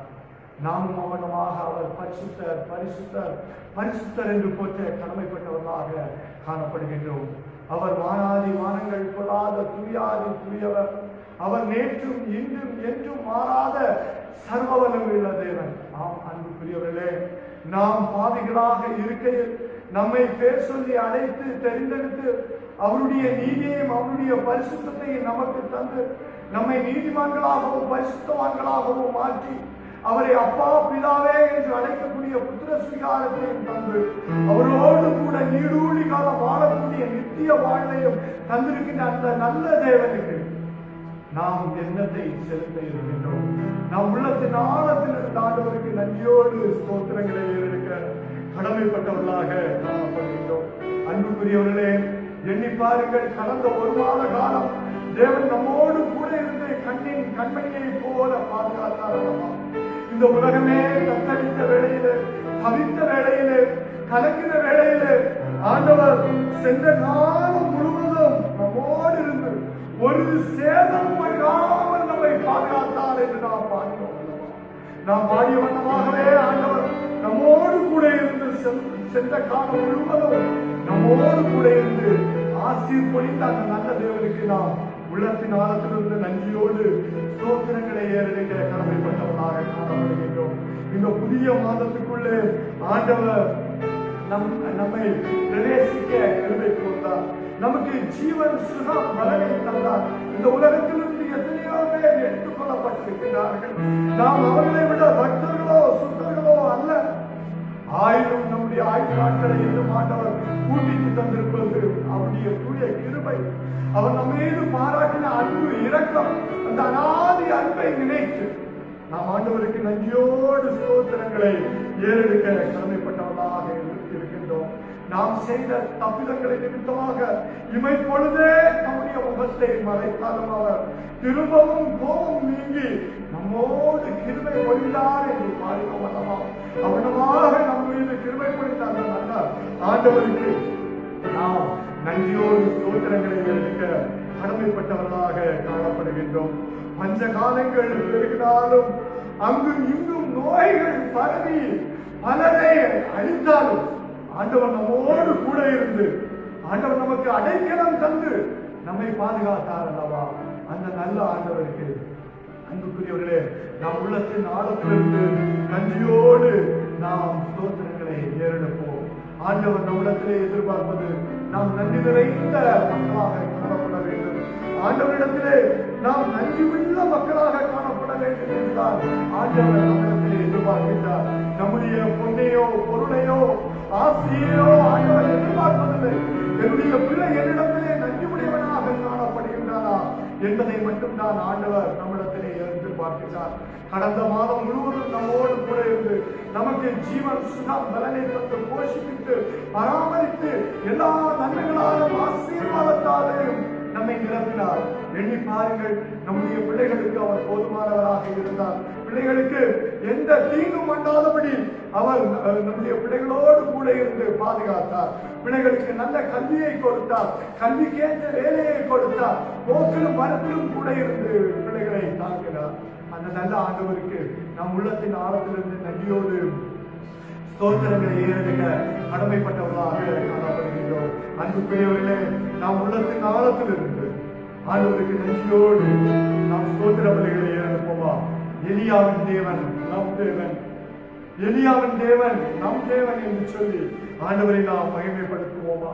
Speaker 1: நாமும் அவனமாக அவர் பரிசுத்தர் பரிசுத்தர் பரிசுத்தர் என்று போற்ற கடமைப்பட்டவர்களாக காணப்படுகின்றோம். அவர் வானாதி வானங்கள் கொள்ளாத துரியாதி துரியவர். அவர் நேற்றும் இன்றும் என்றும் மாறாத சர்வவல்லமையுள்ள தேவன். ஆம் அன்புக்குரியவர்களே, நாம் பாவிகளாக இருக்கையில் நம்மை பேர் சொல்லி அழைத்து தெரிந்தெடுத்து அவருடைய நீதியையும் அவருடைய பரிசுத்தத்தையும் நமக்கு தந்து நம்மை நீதிமான்களாகவும் பரிசுத்தவான்களாகவும் மாற்றி அவரை அப்பா பிதாவே என்று அழைக்கக்கூடிய புத்திர சுவீகாரத்தையும் தந்து அவரோடு கூட நீடூழி காலம் வாழக்கூடிய நித்திய வாழ்வையும் தந்திருக்கின்ற அந்த நல்ல தேவனுக்கு நாம் எண்ணத்தை செலுத்த இருக்கின்றோம். நாம் உள்ளத்தின் ஆழத்தில் இருந்த ஆண்டவருக்கு நன்றியோடு ஸ்தோத்திரங்களை ஏறெடுக்க கடமைப்பட்டவர்களாக காணப்படுகின்றோம். அன்புக்குரியவர்களே, எண்ணி பாருங்கள், கடந்த ஒரு மாத காலம் தேவன் நம்மோடு கூட இருந்து கண்மணியை போல பாதுகாத்தார். இந்த உலகமே தத்தளித்த வேளையிலே, தவித்த வேளையிலே, கலக்கிற வேளையிலே ஆண்டவர் சென்ற காலம் முழுவதும் நம்மோடு இருந்து ஒரு சேதம் அடையாமல் நம்மை பாதுகாத்தார் என்று நாம் பாடினோம். நாம் பாடிய வண்ணமாகவே ஆண்டவர் நம்மோடு கூட இருந்து சென்ற காலம் முழுவதும் நம்மோடு கூட இருந்து ஆசீர் பொழிந்த அந்த நல்ல தேவனுக்கு நாம் உள்ளத்தின் ஆழத்திலிருந்து நன்றியோடு ஸ்தோத்திரங்களை ஏறெடுக்க கடமைப்பட்டவர்களாக காணப்படுகின்றோம். இந்த புதிய மாதத்துக்குள்ளே ஆண்டவர் நம்மை பிரவேசிக்க கிருபை கொடுத்தார். நமக்கு ஜீவன் சுகம் பலனை தந்தார். இந்த உலகத்திலிருந்து எத்தனையோ பேர் எடுத்துக் கொள்ளப்பட்டிருக்கிறார்கள். நாம் அவர்களை விட பக்தர்களோ சுத்தர்களோ அல்ல. ஆயிரம் நம்முடைய ஆயுள் நாட்களை இன்னும் ஆண்டவர் கூட்டிட்டு தந்திருப்பது அவருடைய தூய கிருபை. அவர் நம்ம மீது பாராட்டின அன்பு இரக்கம், அந்த அநாதி அன்பை நினைத்து நாம் ஆண்டவருக்கு நன்றியோடு ஸ்தோத்திரங்களை ஏறெடுக்க கடமைப்பட்டவர்களாக இருக்கின்றோம். நாம் செய்த தப்பிதங்களை நிமித்தமாக இமைப்பொழுதே நம்முடைய முகத்தை மறைத்தாலும் அவர் திரும்பவும் கோபம் நீங்கி நம்மோடு கிருபை பொழிந்தார் என்று பாடினோம் அல்லவா? அவனமாக நம் மீது கிருபை பொழிந்தார் நல்ல ஆண்டவருக்கு நாம் நன்றியோடு ஸ்தோத்திரங்களை எடுக்க கடமைப்பட்டவர்களாக காணப்படுகின்றோம். பஞ்ச காலங்கள் பெருகினாலும் அங்கும் இங்கும் நோய்கள் பரவி பலரை அழித்தாலும் ஆண்டவர் நம்மோடு கூட இருந்து ஆண்டவர் நமக்கு அடைக்கலம் தந்து நம்மை பாதுகாத்தார் அல்லவா? அந்த நல்ல ஆண்டவருக்கு அன்புக்குரியவர்களே, நாம் உள்ளத்தின் ஆழத்திலிருந்து நன்றியோடு நாம் ஸ்தோத்திரங்களை ஏறெடுப்போம். ஆண்டவர் நம்மிடத்திலே எதிர்பார்ப்பது நாம் நன்றி நிறைந்த மக்களாக காணப்பட வேண்டும். ஆண்டவரிடத்திலே நாம் நன்றி உள்ள மக்களாக காணப்பட வேண்டும் என்றால் ஆண்டவர் நம்மிடத்திலே எதிர்பார்க்கின்றார். நம்முடைய பொன்னையோ பொருளையோ ஆசையோ ஆண்டவர் எதிர்பார்ப்பதில்லை. என்னுடைய பிள்ளை என்னிடத்திலே நன்றி உடையவனாக காணப்படுகின்றாரா என்பதை மட்டும்தான் ஆண்டவர் நம்மிடத்திலே எதிர்பார்க்கிறார். கடந்த மாதம் முழுவதும் நம்மோடு கூட இருந்து நமக்கு ஜீவன் சுகம் பலனை தந்து போஷித்து பராமரித்து எல்லா நன்மைகளாலும் ஆசீர்வாதத்தாலேயும் நம்மை நிரப்பினார். எண்ணி பாருங்கள், நம்முடைய பிள்ளைகளுக்கு அவர் போதுமானவராக இருந்தார். பிள்ளைகளுக்கு எந்த தீங்கும் அண்டாதபடி அவர் நம்முடைய பிள்ளைகளோடு கூட இருந்து பாதுகாத்தார். பிள்ளைகளுக்கு நல்ல கல்வியை கொடுத்தார், கல்விக்கேற்ற வேலையை கொடுத்தார், போக்கிலும் மரத்திலும் கூட இருந்து பிள்ளைகளை தாங்கினார். அந்த நல்ல ஆண்டவருக்கு நம் உள்ளத்தின் ஆழத்திலிருந்து நன்றியோடு ஸ்தோத்திரங்களை ஏறெடுக்க கடமைப்பட்டவர்களாக காணப்படுகின்றோம். அன்புக்குரியவர்களே, நாம் உள்ளத்தின் ஆழத்திலிருந்து ஆண்டவருக்கு நன்றியோடு நாம் ஸ்தோத்திர பலிகளை ஏறெடுப்போமா? எலியாவின் தேவன் நம் தேவன், எலியாவின் தேவன் நம் தேவன் என்று சொல்லி ஆண்டவரை நாம் மகிமைப்படுத்துவோமா?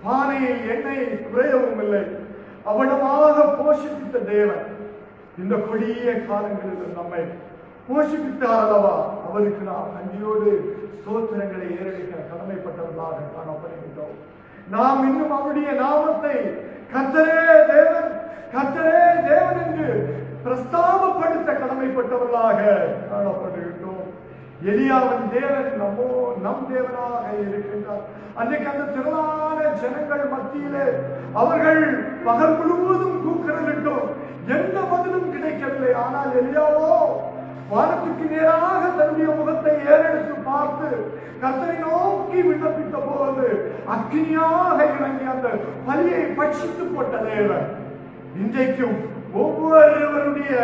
Speaker 1: பானையில் எண்ணெய் குறையவும் இல்லை. அவனமாக போஷிப்பித்த தேவன் இந்த கொடிய காலங்களில் நம்மை போஷிப்பித்தார் அல்லவா? அவருக்கு நாம் நன்றியோடு ஸ்தோத்திரங்களை ஏறெடுக்க கடமைப்பட்டவர்களாக காணப்படுகின்றோம். நாம் இன்னும் அவருடைய நாமத்தை கர்த்தரே தேவன், கர்த்தரே தேவன் என்று பிரஸ்தாபப்படுத்த கடமைப்பட்டவர்களாக காணப்படுகின்றோம். எலியாவின் தேவன் நம் தேவனாக இருக்கின்றார். அன்றைக்கு அந்த திரளான ஜனங்கள் மத்தியிலே அவர்கள் பகல் முழுவதும் கூக்குரலிட்டும் எந்த பதிலும் கிடைக்கவில்லை. ஆனால் எலியாவோ வானத்துக்கு நேராக தன்னுடைய முகத்தை ஏறெடுத்து பார்த்து கர்த்தரை நோக்கி விண்ணப்பித்த போது அக்கினியாக இறங்கி அந்த பலியை பட்சித்து போட்ட தேவன் இன்றைக்கும் ஒவ்வொருவருடைய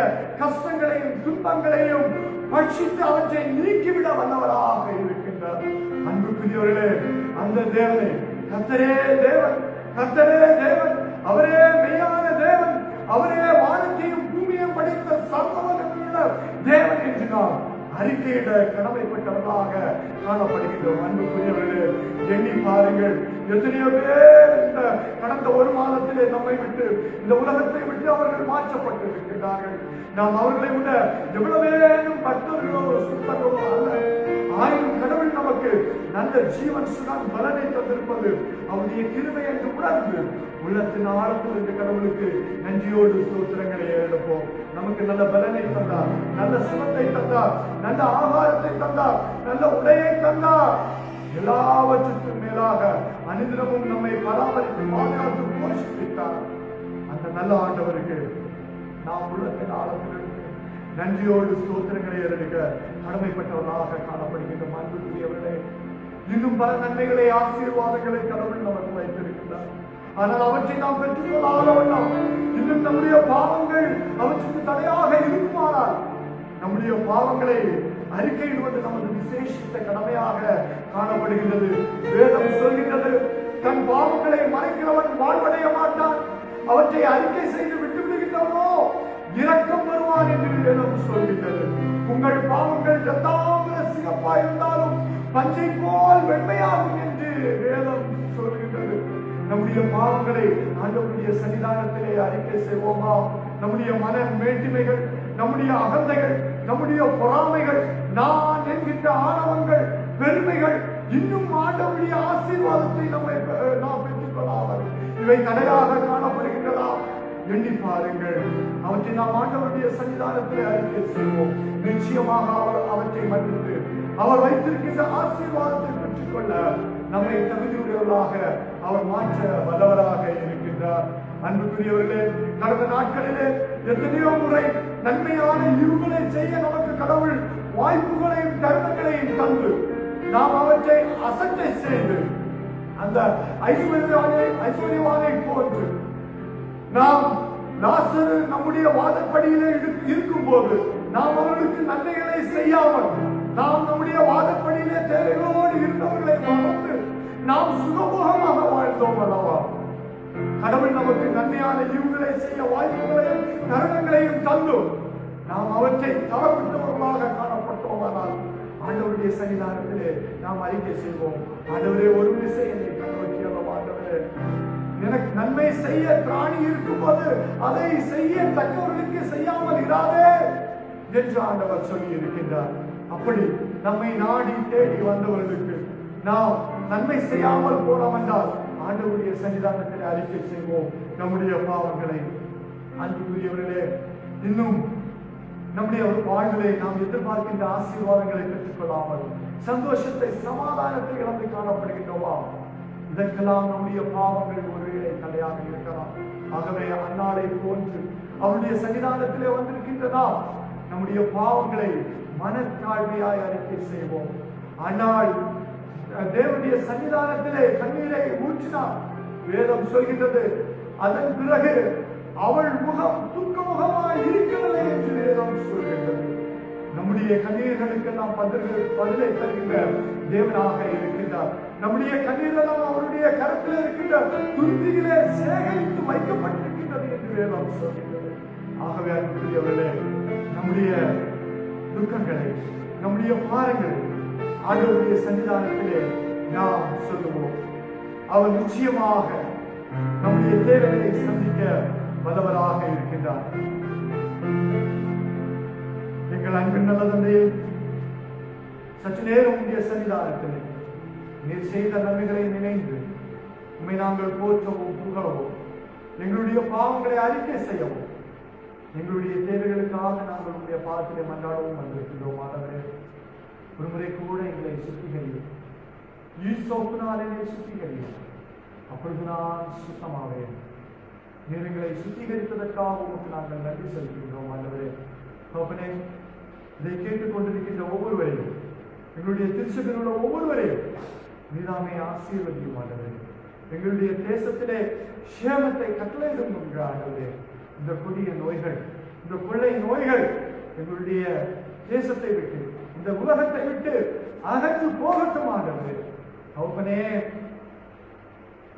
Speaker 1: கஷ்டங்களையும் துன்பங்களையும் பட்சித்து அவற்றை நீக்கிவிட வல்லவராக இருக்கின்றார். அன்புக்குரியவர்களே, அந்த தேவனை கர்த்தரே தேவன், கர்த்தரே தேவன், அவரே மெய்யான தேவன், அவரே வானத்தையும் பூமியையும் படைத்த சர்வவல்லமையுள்ள தேவன் என்று நாம் அறிக்கையிட கடமைப்பட்டவர்களாக காணப்படுகின்றோம். அன்புக்குரியவர்களே, எண்ணி பாருங்கள், எத்தனையோ பேர் இந்த கடந்த ஒரு மாதத்திலே நம்மை விட்டு இந்த உலகத்தை விட்டு அவர்கள் மாற்றப்பட்டு இருக்கின்றார்கள். நாம் அவர்களை விட எவ்வளவேனும் பக்தர்களோ சுத்தர்களோ அல்ல. ஆயினும் கடவுள் நமக்கு நல்ல ஜீவன் சுகம் பலனை தந்திருப்பது அவருடைய கிருபை என்று உணர்ந்து உள்ளத்தின் ஆழத்தில் இருந்த கடவுளுக்கு நன்றியோடு ஸ்தோத்திரங்களை எழுப்போம். நமக்கு நல்ல பலனை தந்தார், நல்ல சுகத்தை தந்தார், நல்ல ஆகாரத்தை தந்தார், நல்ல உடையை தந்தார். எல்லாவற்றுக்கும் மேலாக அனுதினமும் நம்மை பராமரித்து பாதுகாத்து போஷித்தார். அந்த நல்ல ஆண்டவருக்கு நாம் உள்ளத்தின் ஆழத்தில் நன்றியோடு ஸ்தோத்திரங்களை எடுக்க கடமைப்பட்டவர்களாக காணப்படுகின்ற அன்புக்குரியவர்களே, இன்னும் பல நன்மைகளை ஆசீர்வாதங்களை கடவுள் நமக்கு வைத்திருக்கிறார். ஆனால் அவற்றை நாம் பெற்றுக்கொள்ளாத வண்ணம் இன்னும் நம்முடைய பாவங்கள் அவற்றுக்கு தடையாக இருக்குமானால் நம்முடைய பாவங்களை அறிக்கையிடுவது நமது விசேஷித்த கடமையாக காணப்படுகின்றது. வேதம் சொல்கின்றது, தன் பாவங்களை மறைக்கிறவன் வாழ்வடைய மாட்டான், அவற்றை அறிக்கை செய்து விட்டு விடுகின்றவனோ இரக்கம் வருவான் என்று வேதம் சொல்கின்றது. உங்கள் பாவங்கள் இரத்தாம்பர சிகப்பாய் இருந்தாலும் பஞ்சை போல் வெண்மையாகும் என்று வேதம் சொல்கின்றது. நம்முடைய பாவங்களை ஆண்டவருடைய சன்னிதானத்திலே அறிக்கை செய்வோமா? நம்முடைய மன மேட்டிமைகள், நம்முடைய அகந்தைகள், நம்முடைய பொறாமைகள், நான் என்கின்ற ஆணவங்கள், பெருமைகள் இன்னும் ஆண்டவருடைய ஆசீர்வாதத்தை நாம் பெற்றுக் கொள்ளாமல் இவை தடையாக காணப்படுகின்றதா? எண்ணி பாருங்கள். அவற்றை நாம் ஆண்டவருடைய சன்னிதானத்திலே அறிக்கை செய்வோம். நிச்சயமாக அவர் அவற்றை மன்னித்து அவர் வைத்திருக்கின்ற ஆசீர்வாதத்தை பெற்றுக் கொள்ள நம்மை தகுதியுடையவர்களாக அவர் மாற்ற வல்லவராக இருக்கின்றார். அன்புக்குரியவர்களே, கடந்த நாட்களிலே எத்தனையோ முறை நன்மையான ஈவுகளை செய்ய நமக்கு கடவுள் வாய்ப்புகளையும் தருணங்களையும் தந்து நாம் அவற்றை அசட்டை செய்து அந்த ஐஸ்வர்யவானை போன்று நாம் லாசரு நம்முடைய வாதப்படியிலே இருக்கும் போது நாம் அவர்களுக்கு நன்மைகளை செய்யாமல் நாம் நம்முடைய வாதப்படியிலே தேவைகளோடு இருந்தவர்களை மறந்து நாம் சுகமுகமாக வாழ்ந்தோம் அல்லவா? கடவுள் நமக்கு நன்மையான ஈவுகளை செய்ய வாய்ப்புகளையும் தருணங்களையும் தந்தும் நாம் அவற்றை தவறுவிட்டவர்களாக காணப்பட்டோமானால் ஆண்டவருடைய சன்னிதானத்திலே நாம் அறிக்கை செய்வோம். ஆண்டவரே, ஒரு விசை என்னை கண்ணோக்கியவோ ஆண்டவரே, எனக்கு நன்மை செய்ய திராணி இருக்கும்போது அதை செய்ய தக்கவர்களுக்கு செய்யாமல் இராதே என்று ஆண்டவர் சொல்லி இருக்கின்றார். அப்படி நம்மை நாடி தேடி வந்தவர்களுக்கு நாம் நன்மை செய்யாமல் போனோம் என்றால் ஆண்டவருடைய சன்னிதானத்தில் அறிக்கை செய்வோம் நம்முடைய பாவங்களை. அன்புக்குரியவர்களே, இன்னும் நம்முடைய வாழ்விலே நாம் எதிர்பார்க்கின்ற ஆசீர்வாதங்களை பெற்றுக் கொள்ளாமல் சந்தோஷத்தை சமாதானத்தை இழந்து காணப்படுகின்றோமா? இதற்கெல்லாம் நம்முடைய பாவங்கள் ஒருவேளை தடையாக இருக்கலாம். ஆகவே அந்நாளை போன்று அவருடைய சன்னிதானத்திலே வந்திருக்கின்றதா நம்முடைய பாவங்களை மனத்தாழ்மையாய் அறிக்கை செய்வோம். ஆனால் தேவனுடைய சன்னிதானத்திலே கண்ணீரை ஊற்றினார். வேதம் சொல்கின்றது, அதன் பிறகு அவள் முகம் துக்க முகமாய் இருக்கவில்லை என்று வேதம் சொல்கின்றது. நம்முடைய கண்ணீர்களுக்கு நாம் பதிலை தருகின்ற தேவனாக இருக்கின்றார். நம்முடைய கண்ணீரெல்லாம் அவருடைய கருத்தில் இருக்கின்ற துருத்தியிலே சேகரித்து வைக்கப்பட்டிருக்கின்றது என்று வேதம் சொல்கின்றது. ஆகவே அன்புக்குரியவர்களே, நம்முடைய துக்கங்களை, நம்முடைய பாரங்களை ஆண்டவருடைய சன்னிதானத்திலே நாம் சொல்லுவோம். அவர் நிச்சயமாக நம்முடைய தேவைகளை சந்திக்க வல்லவராக இருக்கின்றார். எங்கள் அன்பின் நல்ல தந்தையே, சற்று நேரம் உடைய சன்னிதானத்தில் நீர் செய்த நன்மைகளை நினைந்து உண்மை நாங்கள் போற்றவும் புகழவும், எங்களுடைய பாவங்களை அறிக்கை செய்யவும், எங்களுடைய தேவைகளுக்காக நாங்கள் உடைய பாதத்திலே மன்றாடவும் வந்திருக்கின்றோம். ஆண்டவரே, ஒரு முறை கூட எங்களை சுத்திகரியும், ஈசோப்பினாலே சுத்திகரியும், அப்பொழுது நான் சுத்தமாவேன். நீர் எங்களை சுத்திகரித்ததற்காக உமக்கு நாங்கள் நன்றி செலுத்துகின்றோம். ஆண்டவரே, தகப்பனே, இதை கேட்டுக்கொண்டிருக்கின்ற ஒவ்வொருவரையும், எங்களுடைய திருச்சபையில் உள்ள ஒவ்வொருவரையும் நீதாமே ஆசீர்வதியும். ஆண்டவரே, எங்களுடைய தேசத்திலே சேமத்தை கட்டளையிடும் ஆண்டவரே, இந்த கொடிய நோய்கள், இந்த கொள்ளை நோய்கள் எங்களுடைய தேசத்தை விட்டு, இந்த உலகத்தை விட்டு அகன்று போகட்டும். ஆண்டவரே, தகப்பனே,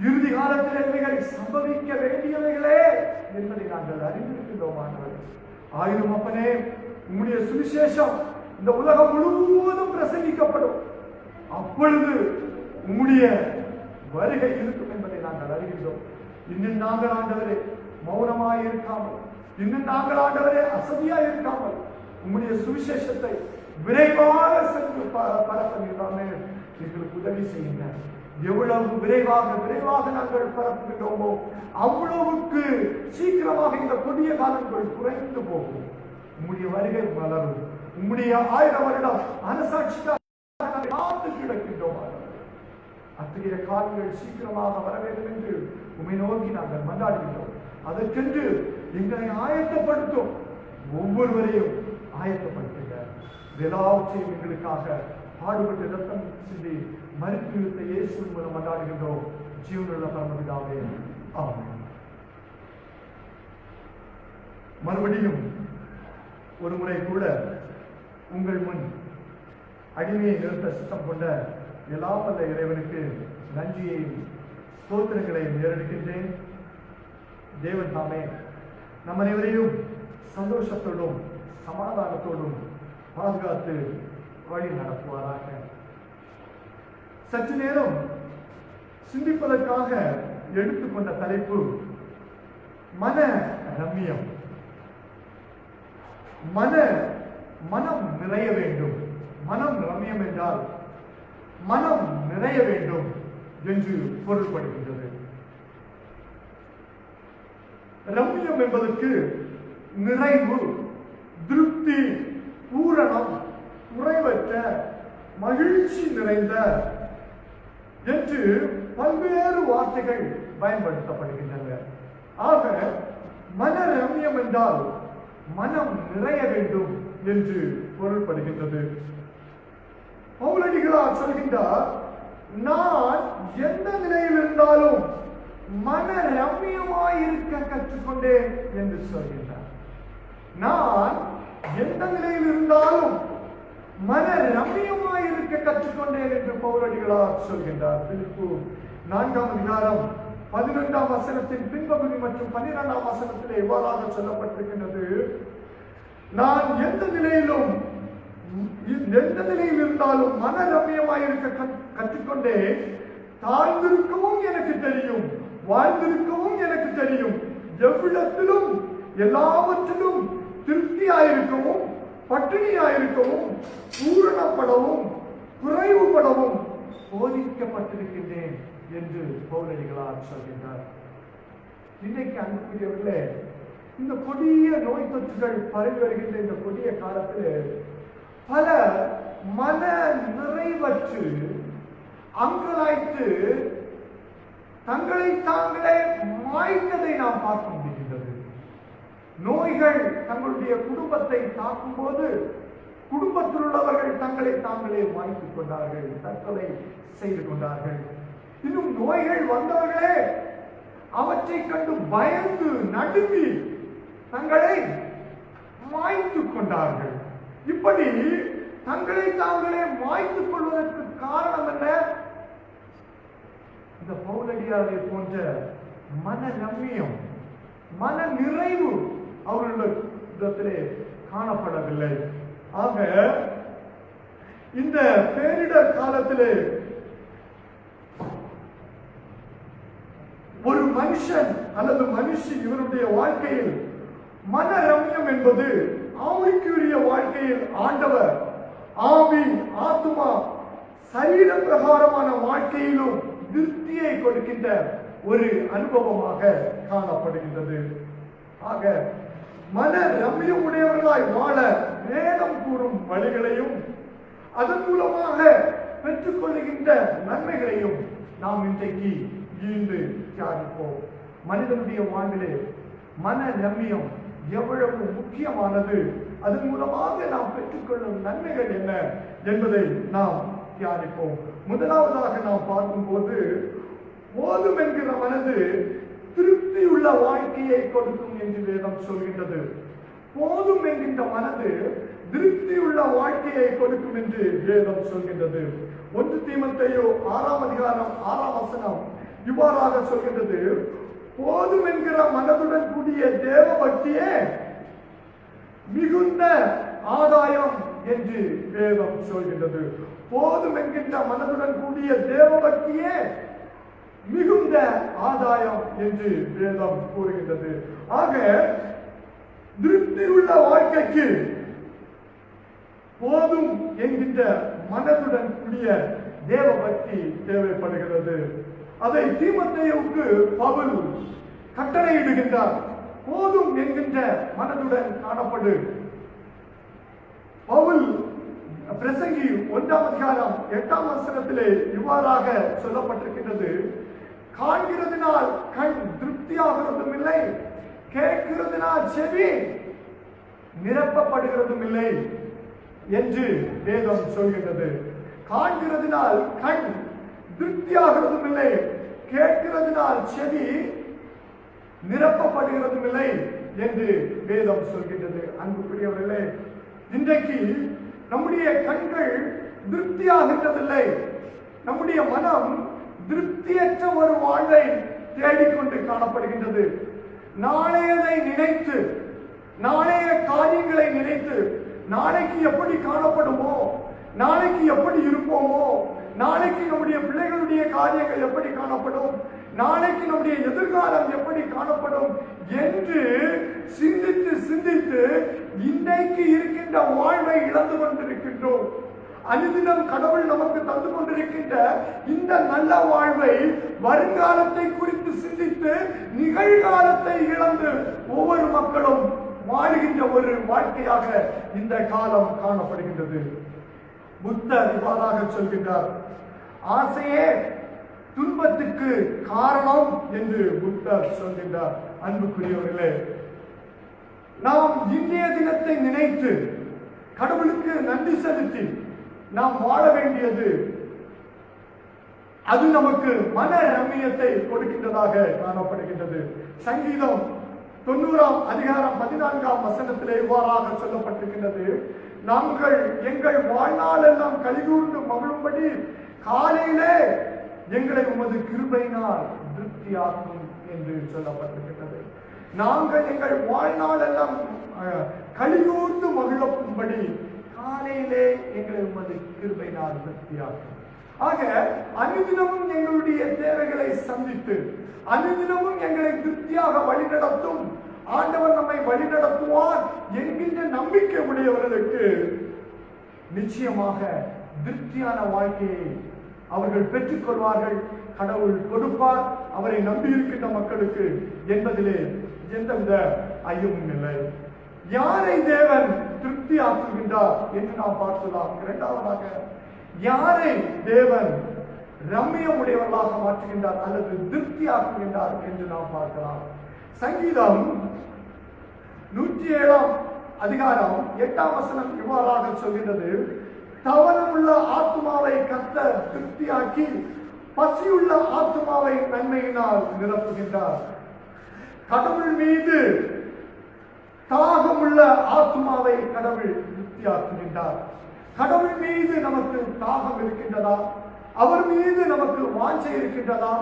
Speaker 1: இறுதி காலத்தில் இவைகள் சம்பவிக்க வேண்டியவைகளே என்பதை நாங்கள் அறிந்திருக்கின்றோம். ஆண்டவரே, ஆயினும் அப்பனே, உம்முடைய சுவிசேஷம் இந்த உலகம் முழுவதும் பிரசங்கிக்கப்படும். அப்பொழுது உம்முடைய வருகை இருக்கும் என்பதை நாங்கள் அறிகின்றோம். இன்னும் நாங்கள் ஆண்டவரே மௌனமாய் இருக்காமல், இன்னும் நாங்கள் ஆண்டவரே அசதியாய் இருக்காமல், உம்முடைய சுவிசேஷத்தை விரைவாக சென்று பரப்பினாமே எங்களுக்கு உதவி செய்யுங்க. எவ்வளவு விரைவாக நாங்கள் பரப்புகின்றோமோ அவ்வளவுக்கு சீக்கிரமாக இந்த கொடிய காலங்கள் குறைந்து போகும். உம்முடைய வருகை வளரும். உம்முடைய 1000 வருடம் அரசாட்சிக்காக காத்து கிடக்கின்றோம். அத்தகைய காலங்கள் சீக்கிரமாக வர வேண்டும் என்று உம்மை நோக்கி நாங்கள் மன்றாடுகின்றோம். அதற்கென்று எங்களை ஆயத்தப்படுத்தும், ஒவ்வொருவரையும் ஆயத்தப்படுத்துங்க. எல்லாவற்றையும் எங்களுக்காக பாடுபட்டு ரத்தம் சிந்தி மருத்துவத்தை இயேசுவின் மூலம் மன்றாடுகின்றோம். ஜீவனுள்ள பரமபிதாவே, ஆமென். மறுபடியும் ஒரு முறை கூட உங்கள் முன் அடிமையை நிறுத்த சித்தம் கொண்ட எல்லா வல்ல இறைவனுக்கு நன்றியையும் ஸ்தோத்திரங்களையும் ஏறெடுக்கின்றேன். தேவன் தாமே நம் அனைவரையும் சந்தோஷத்தோடும் சமாதானத்தோடும் பாதுகாத்து வழி நடத்துவாராக. சற்று நேரம் சிந்திப்பதற்காக எடுத்துக்கொண்ட தலைப்பு மன ரம்மியம். மனம் நிறைய வேண்டும். மனம் ரம்மியம் என்றால் மனம் நிறைய வேண்டும் என்று பொருள்படுகின்றது. ரம்மியம் என்பதற்கு நிறைவு, திருப்தி, பூரணம், குறைவற்ற, மகிழ்ச்சி நிறைந்த என்று பல்வேறு வார்த்தைகள் பயன்படுத்தப்படுகின்றன. ஆக மன ரம்மியம் என்றால் மனம் நிறைய வேண்டும் என்று பொருள்படுகின்றது. பவுலடிகளார் சொல்கின்றார், நான் எந்த நிலையில் இருந்தாலும் மன ரம்மியமாயிருக்க கற்றுக்கொண்டேன் என்று சொல்கின்றார். நான் எந்த நிலையில் இருந்தாலும் மன ரம்மியமாயிருக்க கற்றுக்கொண்டேன் என்று பவுலடிகளார் சொல்கின்றார். பிலிப்பு 4ஆம் அதிகாரம் 11ஆம் வசனத்தின் பின்பகுதி மற்றும் 12ஆம் வசனத்திலே இவ்வாறாக சொல்லப்பட்டிருக்கின்றது, நான் எந்த நிலையில் இருந்தாலும் மன ரம்மியமாயிருக்க கற்றுக்கொண்டே, தாழ்ந்திருக்கவும் எனக்கு தெரியும், வாழ்ந்திருக்கவும் எனக்கு தெரியும், எவ்விடத்திலும் எல்லாவற்றிலும் திருப்தியாயிருக்கவும், பட்டினியாயிருக்கவும், பூரணப்படவும், குறைவுபடவும் போதிக்கப்பட்டிருக்கின்றேன் என்று பவுலடிகளார் சொல்கின்றார். இன்றைக்கு அன்புக்குரியவர்களே, இந்த கொடிய நோய் தொற்றுகள் பரவி வருகின்ற இந்த கொடிய காலத்தில் பல மன நிறைவற்று அங்கலாய்த்து தங்களை தாங்களே மாய்த்ததை நாம் பார்க்க முடிகின்றது. நோய்கள் தங்களுடைய குடும்பத்தை தாக்கும் போது குடும்பத்தில் உள்ளவர்கள் தங்களை தாங்களே மாய்த்துக் கொண்டார்கள், தற்கொலை செய்து கொண்டார்கள். இன்னும் நோய்கள் வந்தவர்களே அவற்றை கண்டு பயந்து நடுங்கி தங்களை மாய்த்துக் கொண்டார்கள். இப்படி தங்களை தாங்களே மாய்த்துக் கொள்வதற்கு காரணம் என்ன? இந்த பவுலடியாரை போன்ற மன ரம்மியம், மன நிறைவு அவர்களிடத்திலே காணப்படவில்லை. ஆக இந்த பேரிடர் காலத்திலே மனுஷன் அல்லது மனுஷி இவருடைய வாழ்க்கையில் மன ரம்யம் என்பது ஆவிக்குரிய வாழ்க்கையில் ஆண்டவர் ஆவி, ஆத்மா, சரீர பிரகாரமான வாழ்க்கையிலும் திருப்தியை கொடுக்கின்ற ஒரு அனுபவமாக காணப்படுகின்றது. ஆக மன ரம்யம் உடையவர்களாய் வாழ வேதம் கூறும் வழிகளையும் அதன் மூலமாக பெற்றுக்கொள்ளுகின்ற நன்மைகளையும் நாம் இன்றைக்கு ஈண்டு தியானிப்போம். மனிதனுடைய வாழ்விலே மன ரம்யம் எவ்வளவு முக்கியமானது, அதன் மூலமாக நாம் பெற்றுக்கொள்ளும் நன்மைகள் என்ன என்பதை நாம் தியானிப்போம். முதலாவதாக நாம் பார்க்கும்போது, போதும் என்கிற மனது திருப்தியுள்ள வாழ்க்கையை கொடுக்கும் என்று வேதம் சொல்கின்றது. போதும் என்கின்ற மனது திருப்தியுள்ள வாழ்க்கையை கொடுக்கும் என்று வேதம் சொல்கின்றது. 1 தீமோத்தேயு 6ஆம் அதிகாரம் 6ஆம் வசனம் இவ்வாறாக சொல்கின்றது, போதும் என்கிற மனதுடன் கூடிய தேவ பக்தியே மிகுந்த ஆதாயம் என்று வேதம் சொல்கின்றது. போதும் என்கின்ற மனதுடன் கூடிய தேவ பக்தியே மிகுந்த ஆதாயம் என்று வேதம் கூறுகின்றது. ஆக திருப்தியுள்ள வாழ்க்கைக்கு போதும் என்கின்ற மனதுடன் கூடிய தேவ பக்தி தேவைப்படுகிறது. அதை தீமோத்தேயுவுக்கு பவுல் கட்டளையிடுகின்றார். போதும் என்கின்ற மனதுடன் காணப்படு. பவுல் பிரசங்கி 1ஆம் அதிகாரம் 8ஆம் வசனத்திலே இவ்வாறாக சொல்லப்பட்டிருக்கின்றது, காண்கிறதுனால் கண் திருப்தியாகிறதும் இல்லை, கேட்கிறதுனால் செவி நிரப்பப்படுகிறதும் இல்லை என்று வேதம் சொல்கின்றது. காண்கிறதுனால் கண் திருப்தியாகிறதும் இல்லை, கேட்கிறதுனால் செவி நிரப்பப்படுகிறதும் இல்லை என்று வேதம் சொல்கின்றது. அன்புக்குரியவர்களே, இன்றைக்கு நம்முடைய கண்கள் திருப்தியாகின்றதில்லை. நம்முடைய மனம் திருப்தியற்ற ஒரு வாழ்வை தேடிக்கொண்டு காணப்படுகின்றது. நாளையதை நினைத்து, நாளைய காரியங்களை நினைத்து, நாளைக்கு எப்படி காணப்படுமோ, நாளைக்கு எப்படி இருப்போமோ, நாளைக்கு நம்முடைய பிள்ளைகளுடைய காரியங்கள் எப்படி காணப்படும், நாளைக்கு நம்முடைய எதிர்காலம் எப்படி காணப்படும் என்று சிந்தித்து சிந்தித்து இன்றைக்கு இருக்கின்ற வாழ்வை இழந்து கொண்டிருக்கின்றோம். அனுதினம் கடவுள் நமக்கு தந்து கொண்டிருக்கின்ற இந்த நல்ல வாழ்வை வருங்காலத்தை குறித்து சிந்தித்து நிகழ்காலத்தை இழந்து ஒவ்வொரு மக்களும் வாழ்கின்ற ஒரு வாழ்க்கையாக இந்த காலம் காணப்படுகின்றது. புத்தர் இவ்வாறாக சொல்கின்றார், ஆசையே துன்பத்துக்கு காரணம் என்று புத்தர் சொல்கின்றார். அன்புக்குரியவர்களே, நாம் இன்றைய தினத்தை நினைத்து கடவுளுக்கு நன்றி செலுத்தி நாம் வாழ வேண்டியது, அது நமக்கு மன ரம்மியத்தை கொடுக்கின்றதாக காணப்படுகின்றது. சங்கீதம் 90ஆம் அதிகாரம் 14ஆம் வசனத்திலே இவ்வாறாக சொல்லப்பட்டிருக்கின்றது, நாங்கள் எங்கள் வாழ்நாள் எல்லாம் கலிகூர்ந்து மகிழும்படி காலையிலே எங்களை உமது கிருபையினால் திருப்தியாக்கும் என்று சொல்லப்பட்டிருக்கிறது. நாங்கள் எங்கள் வாழ்நாள் எல்லாம் கலிகூர்ந்து மகிழும்படி காலையிலே எங்களை உமது கிருபையினால் திருப்தியாக்கும். ஆக அனுதினமும் எங்களுடைய தேவைகளை சந்தித்து அனுதினமும் எங்களை திருப்தியாக வழிநடத்தும் ஆண்டவர் நம்மை வழிநடத்துவார் என்கின்ற நம்பிக்கை உடையவர்களுக்கு நிச்சயமாக திருப்தியான வாழ்க்கையை அவர்கள் பெற்றுக்கொள்வார்கள். கடவுள் கொடுப்பார் அவரை நம்பி இருக்கின்ற மக்களுக்கு என்பதிலே எந்தவித ஐயமும் இல்லை. யாரை தேவன் திருப்தி ஆக்குகின்றார் என்று நாம் பார்க்கலாம். இரண்டாவதாக, யாரை தேவன் ரம்மியமுடையவர்களாக மாற்றுகின்றார் அல்லது திருப்தி ஆக்குகின்றார் என்று நாம் பார்க்கலாம். சங்கீதம் 107ஆம் அதிகாரம் 8ஆம் வசனம் இவ்வாறாக சொல்கின்றது, தவறுள்ள ஆத்மாவை கர்த்தர் திருப்தியாக்கி பசியுள்ள ஆத்மாவை நன்மையினால் நிரப்புகின்றார். கடவுள் மீது தாகமுள்ள ஆத்மாவை கடவுள் திருப்தியாக்குகின்றார். கடவுள் மீது நமக்கு தாகம் இருக்கின்றதா? அவர் மீது நமக்கு வாஞ்சை இருக்கின்றதா?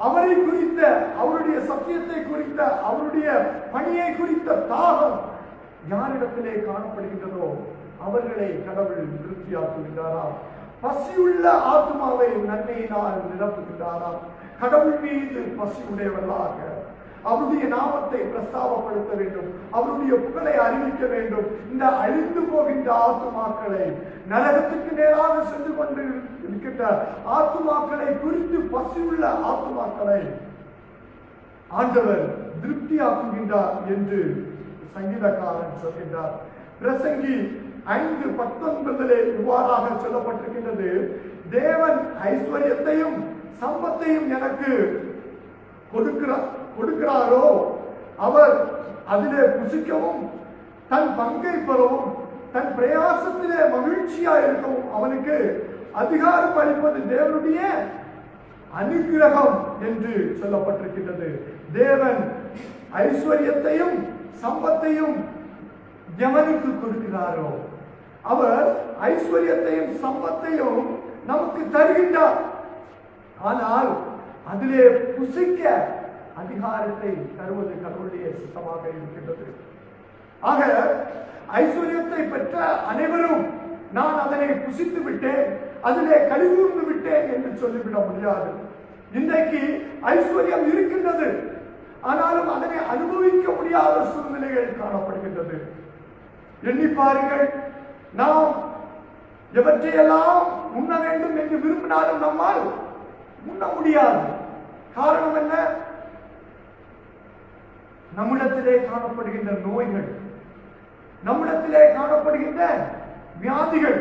Speaker 1: அவரை குறித்த, அவருடைய சத்தியத்தை குறித்த, அவருடைய பணியை குறித்த தாகம் யாரிடத்திலே காணப்படுகின்றதோ அவர்களை கடவுள் திருப்தியாக்குகின்றாரா? பசியுள்ள ஆத்மாவை நன்மையினால் நிரப்புகின்றாரா? கடவுள் மீது பசி உடையவர்களாக அவருடைய நாமத்தை பிரஸ்தாபப்படுத்த வேண்டும், அவருடைய புகழை அறிவிக்க வேண்டும். இந்த அழிந்து போகின்ற ஆத்துமாக்களை, நரகத்துக்கு நேராக சென்று கொண்டு இருக்கின்ற ஆத்துமாக்களை குறித்து பசியுள்ள ஆத்துமாக்களை ஆண்டவர் திருப்தியாக்குகின்றார் என்று சங்கீதக்காரன் சொல்கின்றார். பிரசங்கி 5:19 இவ்வாறாக சொல்லப்பட்டிருக்கின்றது, தேவன் ஐஸ்வர்யத்தையும் சம்பத்தையும் எனக்கு கொடுக்கிறாரோ அவர் அதிலே புசிக்கவும் தன் பங்கை பெறவும் தன் பிரயாசத்திலே மகிழ்ச்சியா இருக்கவும் அவனுக்கு அதிகாரம் அளிப்பது தேவனுடைய அனுகிரகம் என்று சொல்லப்பட்டிருக்கின்றது. தேவன் ஐஸ்வர்யத்தையும் சம்பத்தையும் எவனுக்கு கொடுக்கிறாரோ அவர் ஐஸ்வர்யத்தையும் சம்பத்தையும் நமக்கு தருகின்றார். ஆனால் அதிலே புசிக்க அதிகாரத்தை தருவது கடவுளுடைய சித்தமாக இருக்கின்றது. ஆக ஐஸ்வர்யத்தை பெற்ற அனைவரும் நான் அதனை புசித்து விட்டேன், அதிலே கழிவுந்து விட்டேன் என்று சொல்லிவிட முடியாது. இன்றைக்கு ஐஸ்வர்யம் இருக்கின்றது, ஆனாலும் அதனை அனுபவிக்க முடியாத சூழ்நிலைகள் காணப்படுகின்றது. எண்ணி பாருங்கள், நாம் எவற்றையெல்லாம் உண்ண வேண்டும் என்று விரும்பினாலும் நம்மால் உண்ண முடியாது. காரணம் என்ன? நம்மிடத்திலே காணப்படுகின்ற நோய்கள், நம்மிடத்திலே காணப்படுகின்ற வியாதிகள்,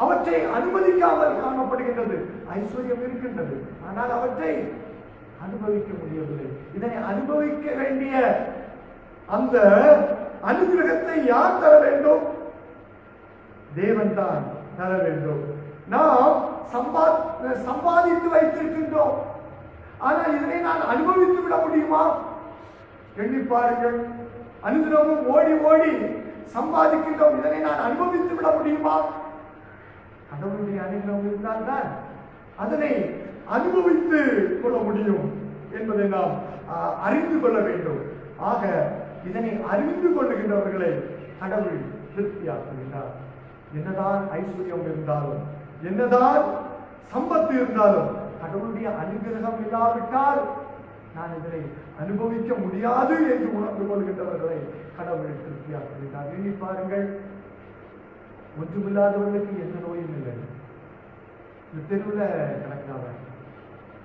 Speaker 1: அவற்றை அனுமதிக்காமல் காணப்படுகின்றது. ஐஸ்வர்யம் இருக்கின்றது, ஆனால் அவற்றை அனுபவிக்க முடியவில்லை. இதனை அனுபவிக்க வேண்டிய அந்த அனுகிரகத்தை யார் தர வேண்டும்? தேவன் தான் தர வேண்டும். நாம் சம்பாதித்து வைத்திருக்கின்றோம், ஆனால் இதனை நான் அனுபவித்து விட முடியுமா? எண்ணி பாருங்கள், அனுதினமும் ஓடி ஓடி சம்பாதிக்கின்றோம், இதனை நான் அனுபவித்து விட முடியுமா? கடவுளுடைய அனுகிரகம் இருந்தால்தான் அதனை அனுபவித்து கொள்ள முடியும் என்பதை நாம் அறிந்து கொள்ள வேண்டும். ஆக இதனை அறிந்து கொள்ளுகின்றவர்களை கடவுள் திருப்தியாக்குகின்றார். என்னதான் ஐஸ்வர்யம் இருந்தாலும், என்னதான் சம்பத்து இருந்தாலும், கடவுளுடைய அனுகிரகம் இல்லாவிட்டால் நான் இதனை அனுபவிக்க முடியாது என்று உணர்ந்து கொள்கின்றவர்களை கடவுள் திருப்தியாக்குகின்றார். எண்ணி பாருங்கள், ஒன்றுமில்லாதவர்களுக்கு எந்த நோயும் இல்லை. இந்த தெருவில் கிடக்கிறாங்க,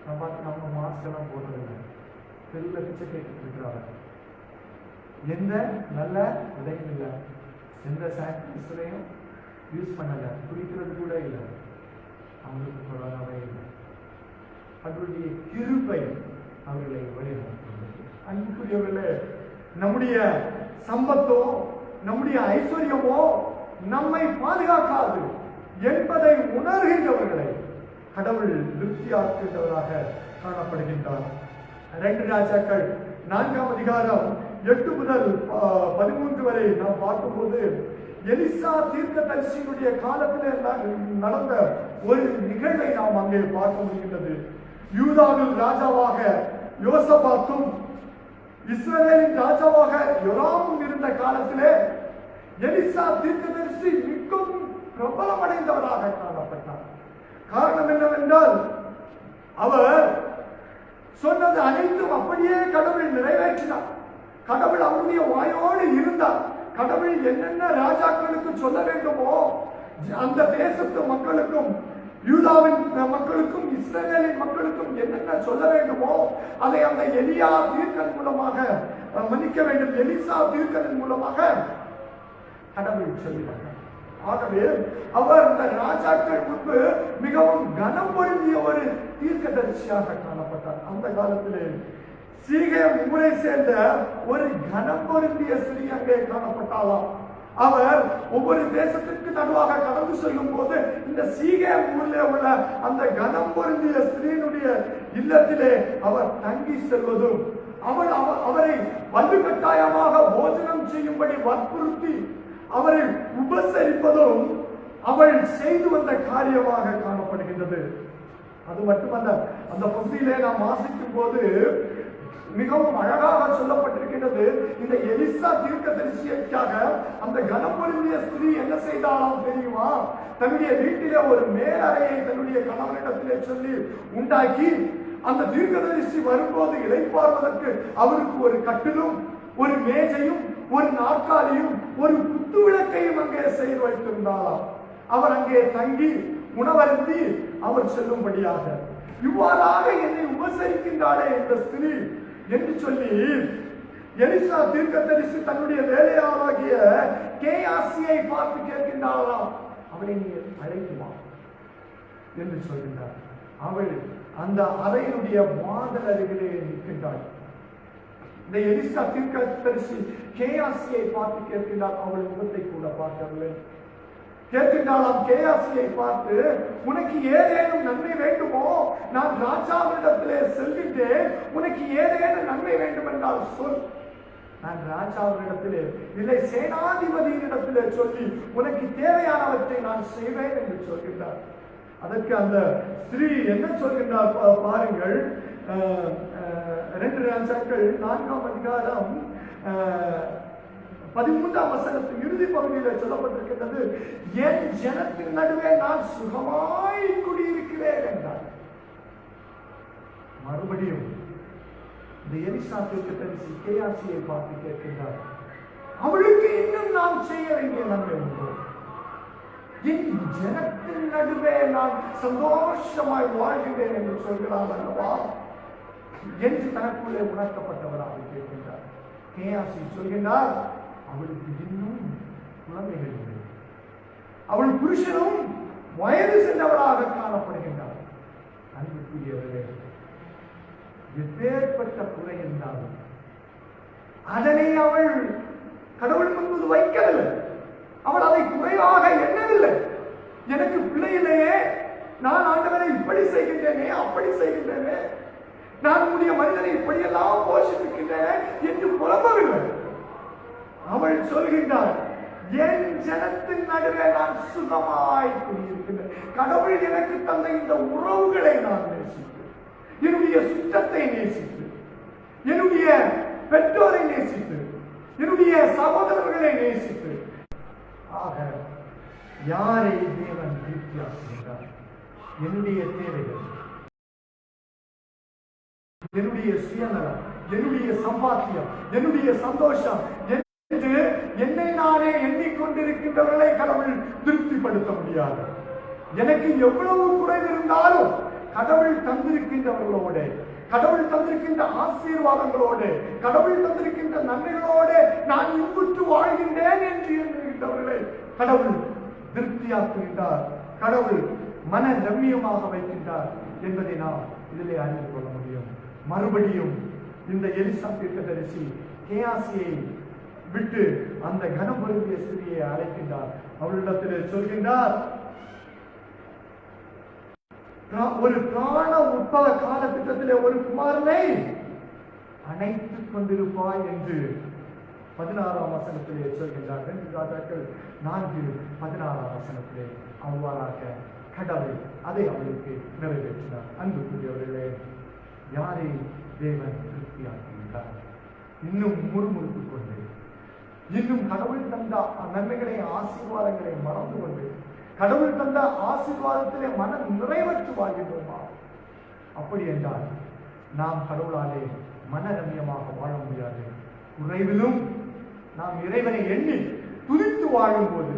Speaker 1: நம்ம மாஸ்க் எல்லாம் போடுறதில்லை, தெருவில் பிச்சை கேட்டு இருக்கிறாங்க. எந்த நல்ல உதவியும் இல்லை, எந்த சானிடைசரையும் யூஸ் பண்ணலை, குடிக்கிறது கூட இல்லை, அவங்களுக்கு கொரோனாவே இல்லை. அவர்களுடைய கிருபை அவர்களை வழிநடத்துகிறது. அன்புக்குரியவர்களே, நம்முடைய சம்பத்தோ நம்முடைய ஐஸ்வர்யமோ நம்மை பாதுகாக்காது என்பதை உணர்கின்றவர்களை கடவுள் திருப்தியாக்குகின்றவராக காணப்படுகின்றார். 2 ராஜாக்கள் 4ஆம் அதிகாரம் 8 முதல் 13 வரை நாம் பார்க்கும்போது, எலிசா தீர்க்கதரிசியினுடைய காலத்திலே நடந்த ஒரு நிகழ்வை நாம் அங்கே பார்க்க முடிகின்றது. யூதாவில் ராஜாவாக யோசபாத்தும் இஸ்ரவேலின் ராஜாவாக யோராமும் இருந்த காலத்திலே எலிசா தீர்க்கதரிசி மிகவும் பிரபலமடைந்தவராக காணப்பட்டார். காரணம் என்னவென்றால், அவர் சொன்னது அனைத்தும் அப்படியே கடவுள் நிறைவேற்றினார். கடவுள் அவருடைய வாயோடு இருந்தார். கடவுள் என்னென்ன ராஜாக்களுக்கு சொல்ல வேண்டுமோ, அந்த தேசத்து மக்களுக்கும் யூதாவின் மக்களுக்கும் இஸ்ரவேலின் மக்களுக்கும் என்னென்ன சொல்ல வேண்டுமோ அதை அந்த எலியா தீர்க்கன் மூலமாக மன்னிக்க வேண்டும், எலிசா தீர்க்கனின் மூலமாக கடவுள் சொல்லினார். ஆகவே அவர் இந்த ராஜாக்கள் முன்பு மிகவும் கனம் பொருந்திய ஒரு தீர்க்கதரிசியாக காணப்பட்டார். அந்த காலத்திலே சீகேம் ஊரை சேர்ந்த ஒரு கனம் பொருந்திய ஸ்திரீ அங்கே காணப்பட்டாலாம். அவர் ஒவ்வொரு தேசத்திற்கு நடுவாக கடந்து செல்லும் போது இந்த சீகேம் ஊரில் உள்ள அந்த கனம் பொருந்திய ஸ்திரீனுடைய இல்லத்திலே அவர் தங்கி செல்வதும், அவரை வலுக்கட்டாயமாக போஜனம் செய்யும்படி வற்புறுத்தி அவரை உபசரிப்பதும் அவள் செய்து வந்த காரியமாக காணப்படுகின்றது. அது மட்டுமல்ல, அந்த பகுதியிலே நாம் வாசிக்கும் போது மிகவும் அழகாக சொல்லப்பட்டிருக்கின்றது. இந்த எலிசா தீர்க்கதரிசிக்காக அந்த கனப்பொருந்திய ஸ்திரீ என்ன செய்தாலும் தெரியுமா? தன்னுடைய வீட்டிலே ஒரு மேலறையை தன்னுடைய கணவனிடத்திலே சொல்லி உண்டாக்கி அந்த தீர்க்கதரிசி வரும்போது இளைப்பாறுவதற்கு அவருக்கு ஒரு கட்டிலும் ஒரு மேஜையும் ஒரு நாற்காலியும் ஒரு குத்து விளக்கையும் அங்கே செய்து வைத்திருந்தாராம். அவர் அங்கே தங்கி உணவருந்தி அவர் செல்லும்படியாக இவ்வாறாக என்னை உபசரிக்கின்றாளே இந்த ஸ்திரீ என்று சொல்லி எலிசா தீர்க்கதரிசி தன்னுடைய வேலையாளாகிய கேயாசியை பார்த்து கேட்கின்றாராம், அவளை நீ அழைக்குமா என்று சொல்கின்றார். அவள் அந்த அறையினுடைய வாதல் அருகிலே நிற்கின்றாள். இந்த எலிசா தீர்க்கதரிசி கேயாசியை பார்த்து கேட்கின்றார். அவள் முகத்தை கூட பார்க்கவில்லை. கேட்கின்றாளாம் கேயாசியை பார்த்து, உனக்கு ஏதேனும் நன்மை வேண்டுமோ? நான் ராஜாவிடத்திலே செல்கின்றேன், உனக்கு ஏதேனும் நன்மை வேண்டும் என்றால் சொல். நான் ராஜாவிடத்திலே இல்லை சேனாதிபதியினிடத்திலே சொல்லி உனக்கு தேவையானவற்றை நான் செய்வேன் என்று சொல்கின்றார். அதற்கு அந்த ஸ்திரீ என்ன சொல்கின்றார் பாருங்கள். 2 ராஜாக்கள் 4ஆம் அதிகாரம் 13ஆம் வசனத்தின் இறுதி பகுதியில் சொல்லப்பட்டிருக்கின்றது, என் ஜனத்தின் நடுவே நான் சுகமாய் குடியிருக்கிறேன் என்றார். மறுபடியும் இந்த எலிசா தீர்க்கதரிசி கேயாசியை பார்த்து கேட்கின்றார், அவளுக்கு இன்னும் நாம் செய்ய வேண்டிய நன்மை உண்டோ? என் ஜனத்தின் நடுவே நான் சந்தோஷமாய் வாழ்கிறேன் என்று சொல்கிறார் அல்லவா என்று தனக்குள்ளே உணர்த்தப்பட்டவராக கேட்கின்றார். கேயாசி சொல்கின்றார், அவளுக்கு இன்னும் குழந்தைகள் இல்லை, அவள் புருஷனும் வயது சென்றவராக காணப்படுகின்றார். அன்புக்குரியவர்களே, எப்பேற்பட்ட குறை என்றாலும் அதனை அவள் கடவுள் முன்பு வைக்கவில்லை. அவள் அதை குறைவாக எண்ணவில்லை. எனக்கு பிள்ளை இல்லையே, நான் ஆண்டவரை இப்படி செய்கின்றேனே அப்படி செய்கின்றேனே, நான் உன்னுடைய மனிதனை இப்படியெல்லாம் போஷிக்கின்றேன் என்று புலம்பவில்லை. அவள் சொல்கின்றாள், என் ஜனத்தின் நடுவே நான் சுகமாய் குடியிருக்கின்றேன். கடவுள் எனக்கு தந்த இந்த உறவுகளை நான் நேசித்து, என்னுடைய சுற்றத்தை நேசித்து, என்னுடைய பெற்றோரை நேசித்து, என்னுடைய சகோதரர்களை நேசித்து, ஆக யாரை தேவன் திருப்தியாக்குகின்றார்? என்னுடைய தேவைகள், என்னுடைய சுயநலம், என்னுடைய சம்பாத்தியம், என்னுடைய சந்தோஷம் என்று என்னை நானே எண்ணிக்கொண்டிருக்கின்றவர்களை கடவுள் திருப்திப்படுத்த முடியாது. எனக்கு எவ்வளவு குறைவு இருந்தாலும் கடவுள் தந்திருக்கின்றவர்களோடு, கடவுள் தந்திருக்கின்ற ஆசீர்வாதங்களோடு, கடவுள் தந்திருக்கின்ற நன்மைகளோடு நான் இன்புற்று வாழ்கின்றேன் என்று எண்ணுகின்றவர்களை கடவுள் திருப்தியாக்குகின்றார். கடவுள் மன ரம்மியமாக வைக்கின்றார் என்பதை நாம் இதிலே அறிந்து கொள்ள முடியும். மறுபடியும் இந்த எலிசா தீர்க்கதரிசி கேயாசியை விட்டு அந்த கனம் பொருந்திய ஸ்திரியை அழைக்கின்றார். அவளிடத்திலே சொல்கின்றார், ஒரு பிராண உட்பவ காலத்திட்டத்திலே ஒரு குமாரனை அணைத்துக் கொண்டிருப்பாய் என்று 16ஆம் வசனத்திலே சொல்கின்றார். 2 ராஜாக்கள் 4:16ஆம் வசனத்திலே அவ்வாறாக கடவுள் அதை அவளுக்கு நிறைவேற்றினார். அன்புக்குரியவர்களே, யாரை தேவன் திருப்தியாக்குகின்றார்? இன்னும் முறுமுறுத்துக் கொண்டு, இன்னும் கடவுள் தந்த நன்மைகளை ஆசீர்வாதங்களை மறந்து கொண்டு, கடவுள் தந்த ஆசீர்வாதத்திலே மனம் நிறைவேற்று வாழ்கின்றோமா? அப்படி என்றால் நாம் கடவுளாலே மனரம்யமாக வாழ முடியாது. குறைவிலும் நாம் இறைவனை எண்ணி துதித்து வாழும் போது,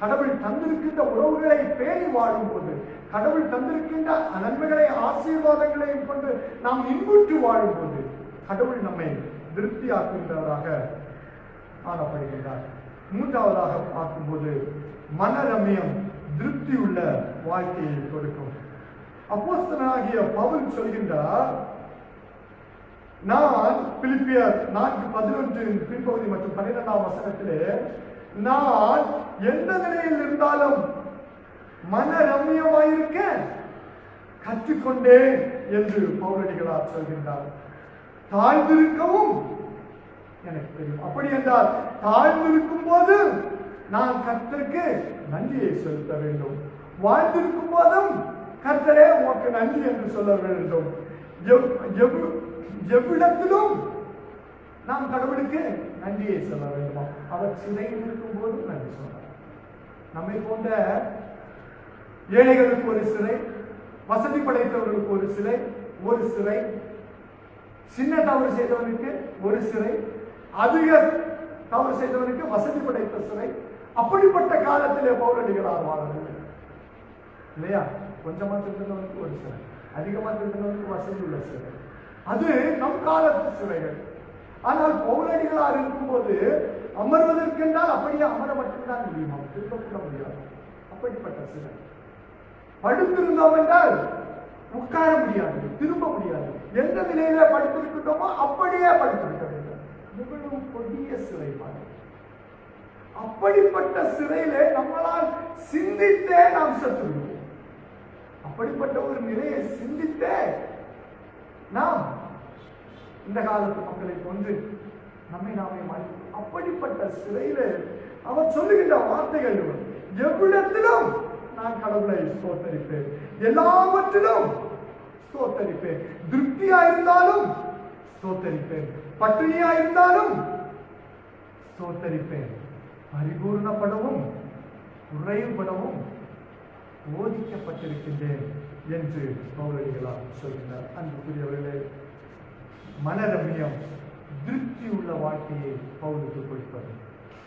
Speaker 1: கடவுள் தந்திருக்கின்ற உறவுகளை பேணி வாழும் போது, கடவுள் தந்திருக்கின்ற நன்மைகளை ஆசீர்வாதங்களையும் கொண்டு நாம் இன்புற்று வாழும் போது கடவுள் நம்மை திருப்தியாக்குகின்றவராக காணப்படுகின்றார். 3ஆவதாக பார்க்கும்போது மனரம்யம் திருப்தி உள்ள வாழ்க்கையை கொடுக்கும். அப்போஸ்தலனாகிய பவுல் சொல்கின்றார், நான் பிலிப்பியர் 4:11 பின்பகுதி மற்றும் 12ஆம் வசனத்திலே, நான் எந்த நிலையில் இருந்தாலும் மனரம்யமாயிருக்க கற்றுக்கொண்டேன் என்று பவுலடிகளார் சொல்கின்றார். தாழ்ந்திருக்கவும் எனக்கு தெரியும். அப்படி என்றால் தாழ்ந்திருக்கும் போது நான் கர்த்தருக்கு நன்றியை செலுத்த வேண்டும், வாழ்ந்திருக்கும் போதும் கர்த்தரே உனக்கு நன்றி என்று சொல்ல வேண்டும். எவ்விடத்திலும் நாம் கடவுளுக்கு நன்றியை சொல்ல வேண்டுமா? அவர் சிறையில் இருக்கும் போதும் நன்றி சொன்னார். நம்மை போன்ற ஏழைகளுக்கு ஒரு சிறை, வசதி படைத்தவர்களுக்கு ஒரு சிலை, ஒரு சிறை, சின்ன தவறு செய்தவனுக்கு ஒரு சிறை, அதிக தவறு செய்தவனுக்கு வசதி படைத்த சிறை. அப்படிப்பட்ட காலத்திலே பவுலடிகளார் வாழவில்லை இல்லையா? கொஞ்சமா திருத்தவனுக்கு ஒரு சிறை, அதிகமா திருத்தவனுக்கு வசதி உள்ள சிறை. அது நம் காலத்து சிறைகள். ஆனால் பவுலடிகளார் இருக்கும்போது அமர்வதற்கென்றால் அப்படியே அமர மட்டும்தான் முடியும், திருப்பக்கூட முடியாது. அப்படிப்பட்ட சிறை. படுத்திருந்தோம் என்றால் உட்கார முடியாது, திரும்ப முடியாது. எந்த நிலையில படுத்திருக்கின்றோமோ அப்படியே படுத்திருக்க வேண்டும். இவ்வளவு கொடிய சிறை பாரு. அப்படிப்பட்ட சிறையிலே நம்மளால் சிந்தித்தே நாம் செத்து விடுவோம். அப்படிப்பட்ட ஒரு நிலையை சிந்தித்தே நாம் இந்த காலத்து மக்களை கொண்டு நம்மை நாமே மாறி. அப்படிப்பட்ட சிறையில அவர் சொல்லுகின்ற வார்த்தைகள், எவ்விடத்திலும் நான் கடவுளை ஸ்தோத்தரிப்பேன், எல்லாவற்றிலும் ஸ்தோத்தரிப்பேன். திருப்தியா இருந்தாலும் ஸ்தோத்தரிப்பேன், பட்டினியா இருந்தாலும் ஸ்தோத்தரிப்பேன், பரிபூர்ணப்படவும் குறைவுபடவும் போதிக்கப்பட்டிருக்கின்றேன் என்று பவுலடிகளார் சொல்கிறார். அன்புக்குரியவர்களே, மனரம்யம் திருப்தி உள்ள வாழ்க்கையை பவுலுக்கு கொடுப்பது.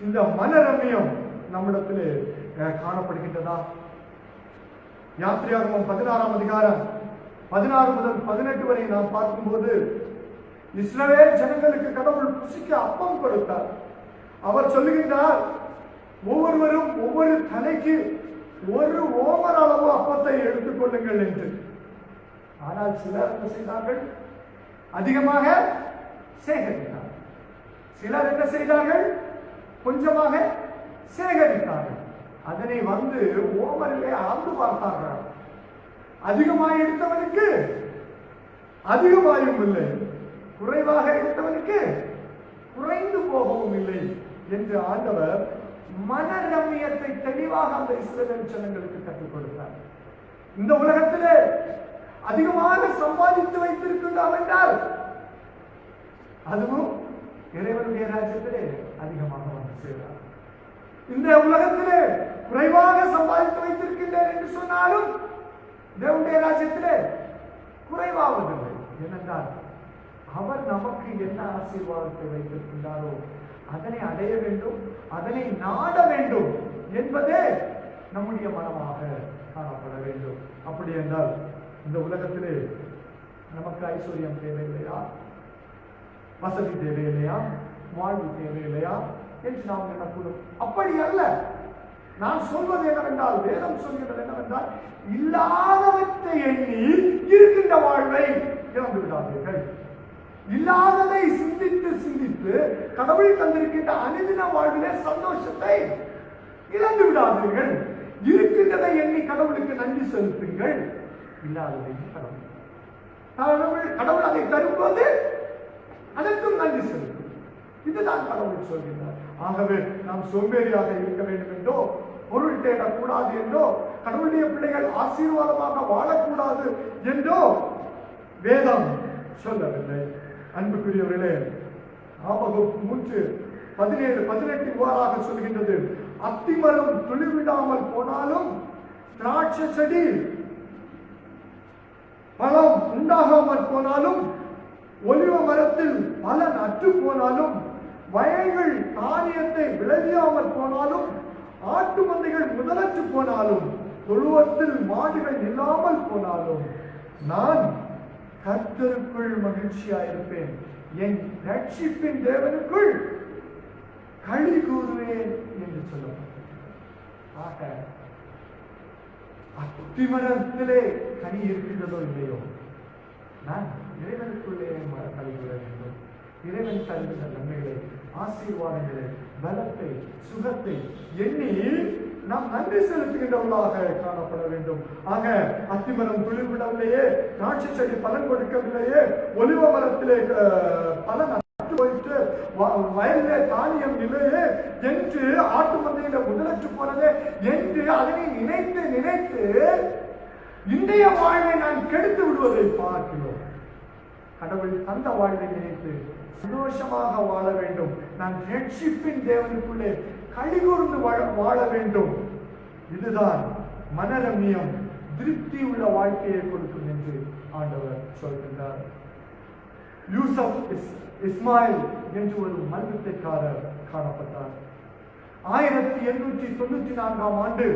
Speaker 1: இந்த மனரம்யம் நம்மிடத்திலே காணப்படுகின்றதா? யாத்திரையாகமம் 16ஆம் அதிகாரம் 16 முதல் 18 வரை நாம் பார்க்கும்போது, இஸ்ரவேல் ஜனங்களுக்கு கடவுள் புசிக்க அப்பம் கொடுத்தார். அவர் சொல்லுகின்றார், ஒவ்வொருவரும் ஒவ்வொரு தலைக்கு ஒரு ஓமர் அளவு அப்பத்தை எடுத்துக் கொள்ளுங்கள் என்று. ஆனால் சிலர் என்ன செய்தார்கள்? அதிகமாக சேகரித்தார்கள். சிலர் என்ன செய்தார்கள்? கொஞ்சமாக சேகரித்தார்கள். அதனை வந்து ஓமரிலே அளந்து பார்த்தார்கள். அதிகமாக எடுத்தவனுக்கு அதிகமாயும் இல்லை, குறைவாக எடுத்தவனுக்கு குறைந்து போகவும் இல்லை என்று ஆண்டவர் மனரம்யத்தை தெளிவாக அந்த இஸ்ரவேல் ஜனங்களுக்கு கற்றுக் கொடுத்தார். இந்த உலகத்திலே அதிகமாக சம்பாதித்து வைத்திருக்கின்றோம் என்றால் அதுவும் இறைவனுடைய ராஜ்யத்திலே அதிகமாக வந்து சேர்ந்தார். இந்த உலகத்திலே குறைவாக சம்பாதித்து வைத்திருக்கின்றேன் என்று சொன்னாலும் தேவனுடைய ராஜ்யத்திலே குறைவாவதில்லை. ஏனென்றால் அவர் நமக்கு என்ன ஆசீர்வாதத்தை வைத்திருக்கின்றாரோ அதனை அடைய வேண்டும், அதனை நாட வேண்டும் என்பதே நம்முடைய மனமாக காணப்பட வேண்டும். அப்படி என்றால் இந்த உலகத்திலே நமக்கு ஐஸ்வர்யம் தேவையில்லையா, வசதி தேவையில்லையா, வாழ்வு தேவையில்லையா என்று நாம் எண்ணக்கூடும். அப்படி அல்ல. நான் சொல்வது என்னவென்றால், வேதம் சொல்கிறது என்னவென்றால், இல்லாதவற்றை எண்ணி இருக்கின்ற வாழ்வை இழந்து விடாதீர்கள். இல்லாததை சிந்தித்து சிந்தித்து கடவுள் தந்திருக்கின்ற அனுதின வாழ்விலே சந்தோஷத்தை இழந்து விடாதீர்கள். இருக்கின்றதை எண்ணி கடவுளுக்கு நன்றி செலுத்துங்கள். இல்லாததை கடவுள் அதை தரும்போது அதற்கும் நன்றி செலுத்தும். இதுதான் கடவுள் சொல்கிறார். ஆகவே நாம் சோம்பேறியாக இருக்க வேண்டும் என்றோ, பொருள் தேடக்கூடாது என்றோ, கடவுளுடைய பிள்ளைகள் ஆசீர்வாதமாக வாழக்கூடாது என்றோ வேதம் சொல்லவில்லை. அன்புக்குரியவர்களே, ஆபகம் 3:17-18 இவ்வாறாக சொல்கின்றது, அத்திமரம் துளிர்விடாமல் போனாலும், திராட்சை செடி பழம் உண்டாகாமல் போனாலும், ஒலிவ மரத்தில் பலன் அற்று போனாலும், வயல்கள் தானியத்தை விளைவியாமல் போனாலும், ஆட்டு மந்தைகள் முதலற்று போனாலும், தொழுவத்தில் மாடுகள் இல்லாமல் போனாலும், நான் கர்த்தருக்குள் மகிழ்ச்சியாயிருப்பேன், என் ரட்சிப்பின் தேவனுக்குள் களி கூறுவேன் என்று சொல்லப்பட்டது. ஆக அத்திமரத்திலே கனி இருக்கின்றதோ இல்லையோ, நான் இறைவனுக்குள்ளே களி கூற வேண்டும். இறைவன் தருகின்ற நன்மைகளை, ஆசீர்வாதங்களை, பலத்தை, சுகத்தை எண்ணி நாம் நன்றி செலுத்துகின்றவர்களாக காணப்பட வேண்டும். ஆக அத்திமரம் துளிர்விடவில்லையே, திராட்சை செடி பலன் கொடுக்கவில்லையே, ஒலிவ மரத்திலே பலன் அற்று போயிட்டு, வயலிலே தானியம் இல்லையே என்று, ஆட்டு மந்தையில முதலற்று போனதே என்று அதனை நினைத்து நினைத்து இன்றைய வாழ்வை நான் கெடுத்து விடுவதை பார்க்கிறோம். கடவுள் தந்த வாழ்வை நினைத்து சந்தோஷமாக வாழ வேண்டும். நான் ரட்சிப்பின் தேவனுக்குள்ளே களிகூர்ந்து வாழ வேண்டும். இதுதான் மனரம்யம், திருப்தி உள்ள வாழ்க்கையை கொடுக்கும். என்று ஆண்டவர் சொல்கின்றார். யூசப் இஸ்மாயில் என்று ஒரு மல்யுத்தக்காரர் காணப்பட்டார். 1894 ஆண்டு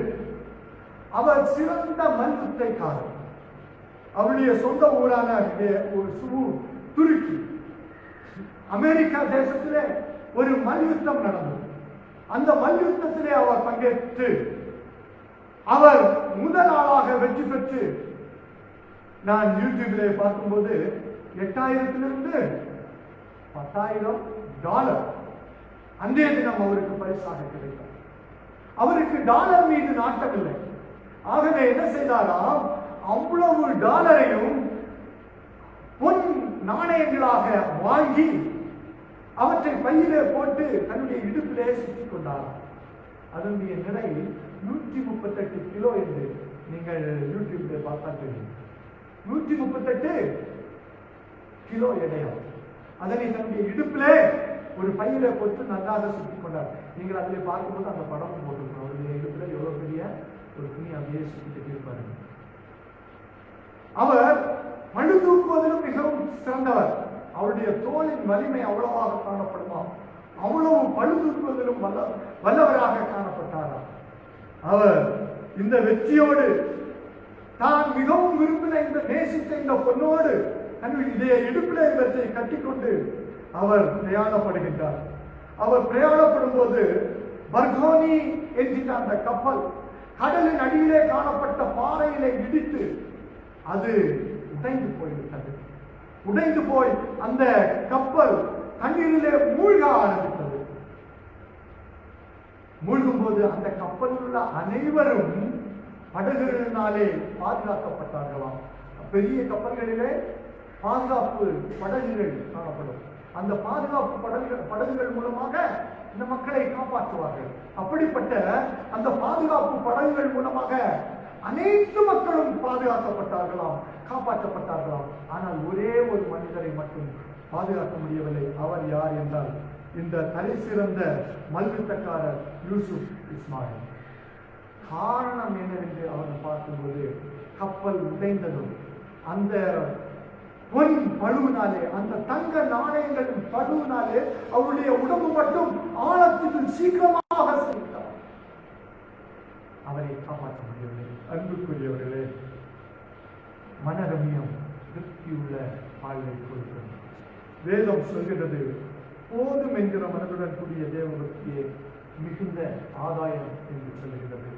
Speaker 1: அவர் சிறந்த மல்யுத்தக்காரர். அவருடைய சொந்த ஊரான துருக்கி, அமெரிக்கா தேசத்திலே ஒரு மல்யுத்தம் நடந்தது. அந்த மல்யுத்தத்திலே அவர் பங்கேற்று அவர் முதல் ஆளாக வெற்றி பெற்று, நான் யூடியூபிலே பார்க்கும்போது 8000 $10,000 அன்றைய தினம் அவருக்கு பரிசாக கிடைத்தார். அவருக்கு டாலர் மீது நாட்டமில்லை. ஆகவே என்ன செய்தாராம், அவ்வளவு டாலரையும் பொன் நாணயங்களாக வாங்கி அவற்றை பையிலே போட்டு தன்னுடைய இடுப்பிலே சுற்றிக் கொண்டாராம். அதனுடைய நிலை 138 கிலோ என்று நீங்கள் யூடியூப்ல பார்த்தா தெரியும். 138 கிலோ எடையும். அதனை தன்னுடைய இடுப்பிலே ஒரு பையில போட்டு நன்றாக சுற்றிக் கொண்டார். நீங்கள் அதிலே பார்க்கும்போது அந்த படம் போட்டிருக்கோம். அவருடைய இடுப்புல எவ்வளவு பெரிய ஒரு துணி அப்படியே சுற்றிட்டு இருப்பாரு. அவர் மழு தூக்குவதிலும் மிகவும் சிறந்தவர். அவருடைய தோலின் வலிமை அவ்வளவாக காணப்படுமா, அவ்வளவு பழு தூக்குவதிலும் வல்லவராக காணப்பட்டாராம். அவர் இந்த வெற்றியோடு தான் மிகவும் விரும்பின இந்த நேசித்த இந்த பொண்ணோடு தன்னுடைய இடுப்பிலே இவற்றை கட்டிக்கொண்டு அவர் பிரயாணப்படுகின்றார். அவர் பிரயாணப்படும் போது பர்கோனி என்கின்ற அந்த கப்பல் கடலின் அடியிலே காணப்பட்ட பாறையிலே இடித்து அது உடைந்து போய்விட்டது. உடைந்து போய் அந்த கப்பல் தண்ணீரிலே மூழ்க ஆரம்பித்தது. மூழ்கும் போது அந்த கப்பலில் உள்ள அனைவரும் படகுகளினாலே பாதுகாக்கப்பட்டார்களாம். பெரிய கப்பல்களிலே பாதுகாப்பு படகுகள் காணப்படும். அந்த பாதுகாப்பு படகுகள் மூலமாக இந்த மக்களை காப்பாற்றுவார்கள். அப்படிப்பட்ட அந்த பாதுகாப்பு படகுகள் மூலமாக அனைத்து மக்களும் பாதுகாக்கப்பட்டார்களாம், காப்பாற்றப்பட்டார்களாம். ஆனால் ஒரே ஒரு மனிதரை மட்டும் பாதுகாக்க முடியவில்லை. அவர் யார் என்றால் இந்த தலை சிறந்த மல்யுத்தக்காரர் யூசுப் இஸ்மாயில். காரணம் என்னவென்று அவர் பார்க்கும்போது, கப்பல் உடைந்ததும் அந்த பொன் பழுவினாலே, அந்த தங்க நாணயங்களின் பழுவினாலே அவருடைய உடம்பு மட்டும் ஆழத்தில் சீக்கிரமாக சென்றார். அவரை காப்பாற்ற முடியவில்லை. அன்புக்குரியவர்களே, மனரமியம் திருப்தியுள்ள வாழ்வை கொடுக்கும். வேதம் சொல்கிறது, போதும் என்கிற மனதுடன் கூடிய தேவபக்தியே மிகுந்த ஆதாயம் என்று சொல்லுகிறது.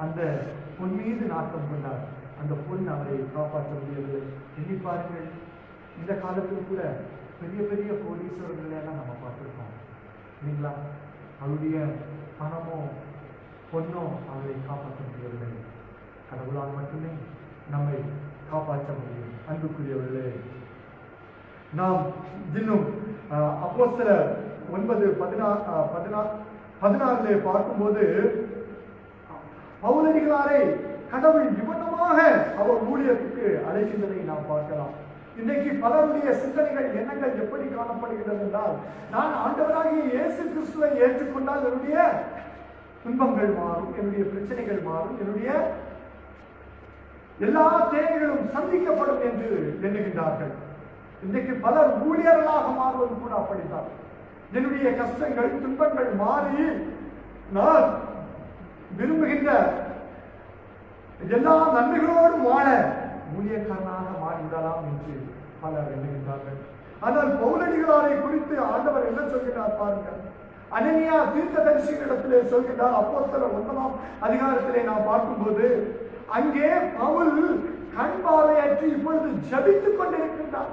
Speaker 1: அந்த பொன் மீது நாட்டம் கொண்டார். அந்த பொன் அவரை காப்பாற்ற முடியவில்லை. எண்ணி பாருங்கள், இந்த காலத்தில் கூட பெரிய பெரிய கோடீஸ்வரர்களை எல்லாம் நம்ம பார்த்துருக்கோம் இல்லைங்களா? அவருடைய பணமோ பொண்ணோ அவரை காப்பாற்ற முடியவில்லை. கடவுளால் மட்டுமே நம்மை காப்பாற்ற முடியும். அன்புக்குரியவர்களே, நாம் இன்னும் அப்போஸ்தலர் 9:16 பார்க்கும்போது பவுலடிகளாரை கடவுள் இவனமாக அவர் ஊழியத்துக்கு அழைக்கின்றதை நாம் பார்க்கலாம். இன்றைக்கு பலருடைய சிந்தனைகள், எண்ணங்கள் எப்படி காணப்படுகிறது என்றால், நான் ஆண்டவராகிய இயேசு கிறிஸ்துவை ஏற்றுக்கொண்டால் என்னுடைய துன்பங்கள் மாறும், என்னுடைய பிரச்சனைகள் மாறும், என்னுடைய எல்லா தேவைகளும் சந்திக்கப்படும் என்று எண்ணுகின்றார்கள். இன்றைக்கு பலர் ஊழியர்களாக மாறுவது கூட அப்படித்தான். என்னுடைய கஷ்டங்கள் துன்பங்கள் மாறி நான் விரும்புகின்ற எல்லா நன்மைகளோடும் வாழ ஊழியக்காரனாக மாறிவிடலாம் என்று பலர் எண்ணுகின்றார்கள். ஆனால் பவுலடிகளாரை குறித்து ஆண்டவர் என்ன சொல்கிறார் பாருங்கள். அனனியா தீர்க்கதரிசிகளிடத்திலே சொல்கிறார். அப்போஸ்தலர் 9 நாம் பார்க்கும்போது, அங்கே பவுல் கண் பார்வையற்று இப்பொழுது ஜபித்துக் கொண்டிருக்கின்றார்.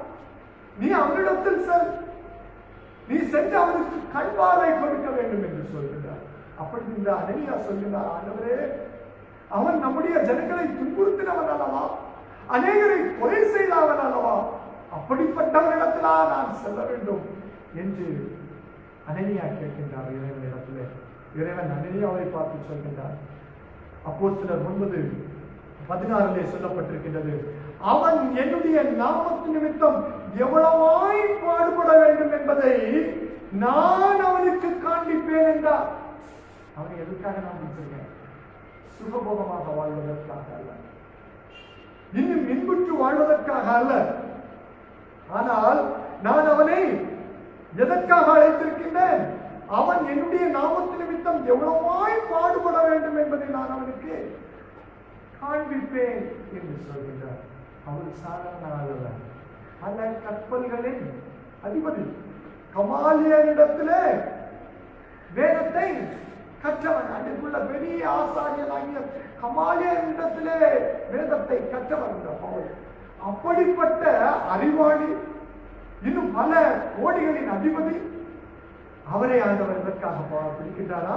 Speaker 1: நீ அவனிடத்தில் செல், நீ சென்று அவனுக்கு கண் பார்வை கொடுக்க வேண்டும் என்று சொல்கிறார். அப்படி இந்த அனனியா சொல்கிறார், ஆண்டவரே, அவன் நம்முடைய ஜனங்களை துன்புறுத்தினவன் அல்லவா, அநேகரை கொலை செய்தவன் அல்லவா, அப்படிப்பட்டவனிடத்திலா நான் செல்ல வேண்டும் என்று அனனியா கேட்கின்றார் இறைவனிடத்திலே. இறைவன் அனனியாவை பார்த்து சொல்கின்றார். அப்போஸ்தலர் 9:16 சொல்லப்பட்டிருக்கின்றது, அவன் என்னுடைய நாமத்து நிமித்தம் எவ்வளவாய் பாடுபட வேண்டும் என்பதை நான் அவனுக்கு காண்பிப்பேன் என்றார். அவனை எதற்காக நான் சொல்கிறேன்? சுகபோகமாக வாழ்வதற்காக அல்ல. இன்னும் இன்புற்று வாழ்வதற்காக அல்ல. ஆனால் நான் அவனை எதற்காக அழைத்திருக்கின்றேன்? அவன் என்னுடைய நாமத்து நிமித்தம் எவ்வளவாய் பாடுபட வேண்டும் என்பதை நான் அவனுக்கு காண்பிப்பேன் என்று சொல்கின்றார். அவர் சாதாரண அல்ல, பல கப்பல்களின் அதிபதி, கமாலியனிடத்திலே வேதத்தை கற்றவன், அன்றைக்குள்ள பெரிய ஆசாரியனாகிய கமாலியனிடத்திலே வேதத்தை கற்றவன் இந்த பவுல். அப்படிப்பட்ட அறிவாளி, இன்னும் பல கோடிகளின் அதிபதி, அவரை ஆண்டவர் இதற்காக பிடிக்கின்றாரா?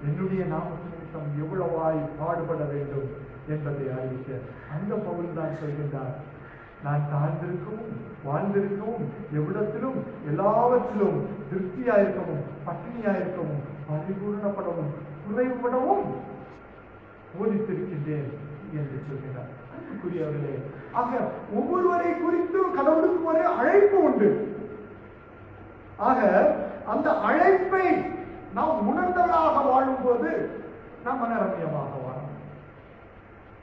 Speaker 1: என்னுடைய நாமத்து நிமித்தம் எவ்வளவாய் பாடுபட வேண்டும் என்பதை அறிவிக்க அந்த பவுல் தான் சொல்கின்றார், நான் தாழ்ந்திருக்கவும் வாழ்ந்திருக்கவும் எவ்விடத்திலும் எல்லாவற்றிலும் திருப்தியாயிருக்கவும் பட்டினியாயிருக்கவும் பரிபூர்ணப்படவும் குறைவுபடவும் போதித்திருக்கின்றேன் என்று சொல்கிறார். அன்புக்குரியவர்களே, ஆக ஒவ்வொருவரை குறித்தும் கடவுளுக்கு ஒரு அழைப்பு உண்டு. ஆக அந்த அழைப்பை நாம் உணர்ந்தவர்களாக வாழும் போது நாம் மனரம்யமாக வாழும்.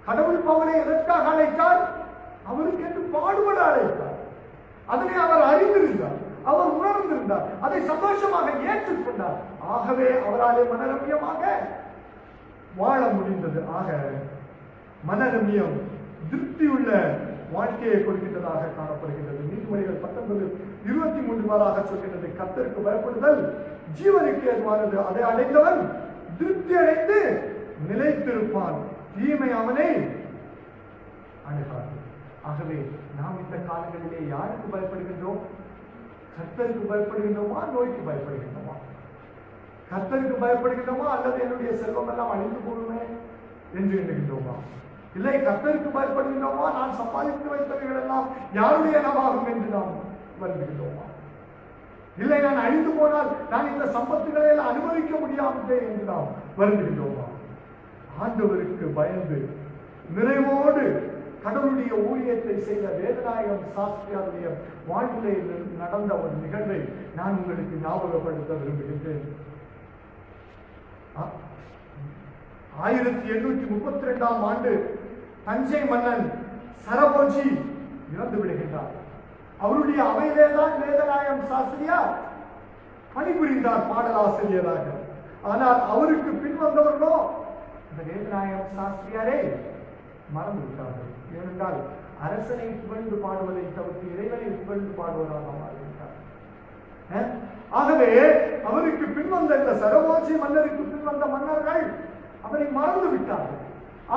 Speaker 1: கடவுள் பவுலை எதற்காக அழைத்தார்? அவருக்கு என்று பாடுபட அழைத்தார். அதனை அவர் அறிந்திருந்தார், அவர் உணர்ந்திருந்தார், அதை சந்தோஷமாக ஏற்றுக்கொண்டார். ஆகவே அவராலே மனரம்யமாக வாழ முடிந்தது. ஆக மனரம்யம் திருப்தியுள்ள வாழ்க்கையை கொடுக்கின்றதாக காணப்படுகின்றது. நீதிமொழிகள் 19:23 சொல்கின்றது, கர்த்தருக்கு பயப்படுதல் ஜீவனுக்கு ஏதுவானது, அதை அடைந்தவன் திருப்தி அடைந்து நிலைத்திருப்பான், தீமை அவனை அணுகாது. ஆகவே நாம் இந்த காலங்களிலே யாருக்கு பயப்படுகின்றோம்? கர்த்தருக்கு பயப்படுகின்றோமா? நோய்க்கு பயப்படுகின்றோமா? கர்த்தருக்கு பயப்படுகின்றோமா? அல்லது என்னுடைய செல்வம் எல்லாம் அழிந்து போடுமே என்று எண்ணுகின்றோமா? இல்லை, கர்த்தருக்கு பயப்படுகின்றோமா? நான் சம்பாதித்து வைத்தவைகள் எல்லாம் யாருடைய நவாகும் என்று நாம் வருகின்றோமா? இல்லை, நான் அழிந்து போனால் நான் இந்த சம்பத்துகளை எல்லாம் அனுபவிக்க முடியாதே என்று நாம் வருகின்றோமா? ஆண்டவருக்கு பயந்து நிறைவோடு கடவுளுடைய ஊழியத்தை செய்த வேதநாயகம் சாஸ்திரியாருடைய வாழ்விலே நடந்த ஒரு நிகழ்வை நான் உங்களுக்கு ஞாபகப்படுத்த விரும்புகின்றேன். 1832ஆம் ஆண்டு தஞ்சை மன்னன் சரபோஜி இறந்து விடுகின்றார். அவருடைய அவையிலே தான் வேதநாயகம் சாஸ்திரியார் பணிபுரிந்தார் பாடலாசிரியராக. ஆனால் அவருக்கு பின்வந்தவர்களோ இந்த வேதநாயகம் சாஸ்திரியாரே மறந்து விட்டார்கள். ஏனென்றால் அரசனை புகழ்ந்து பாடுவதை தவிர்த்து இறைவனை புகழ்ந்து பாடுவதாக மாறிவிட்டார். ஆகவே அவருக்கு பின்வந்த இந்த சரபோஜி மன்னருக்கு பின்வந்த மன்னர்கள் அவரை மறந்து விட்டார்கள்.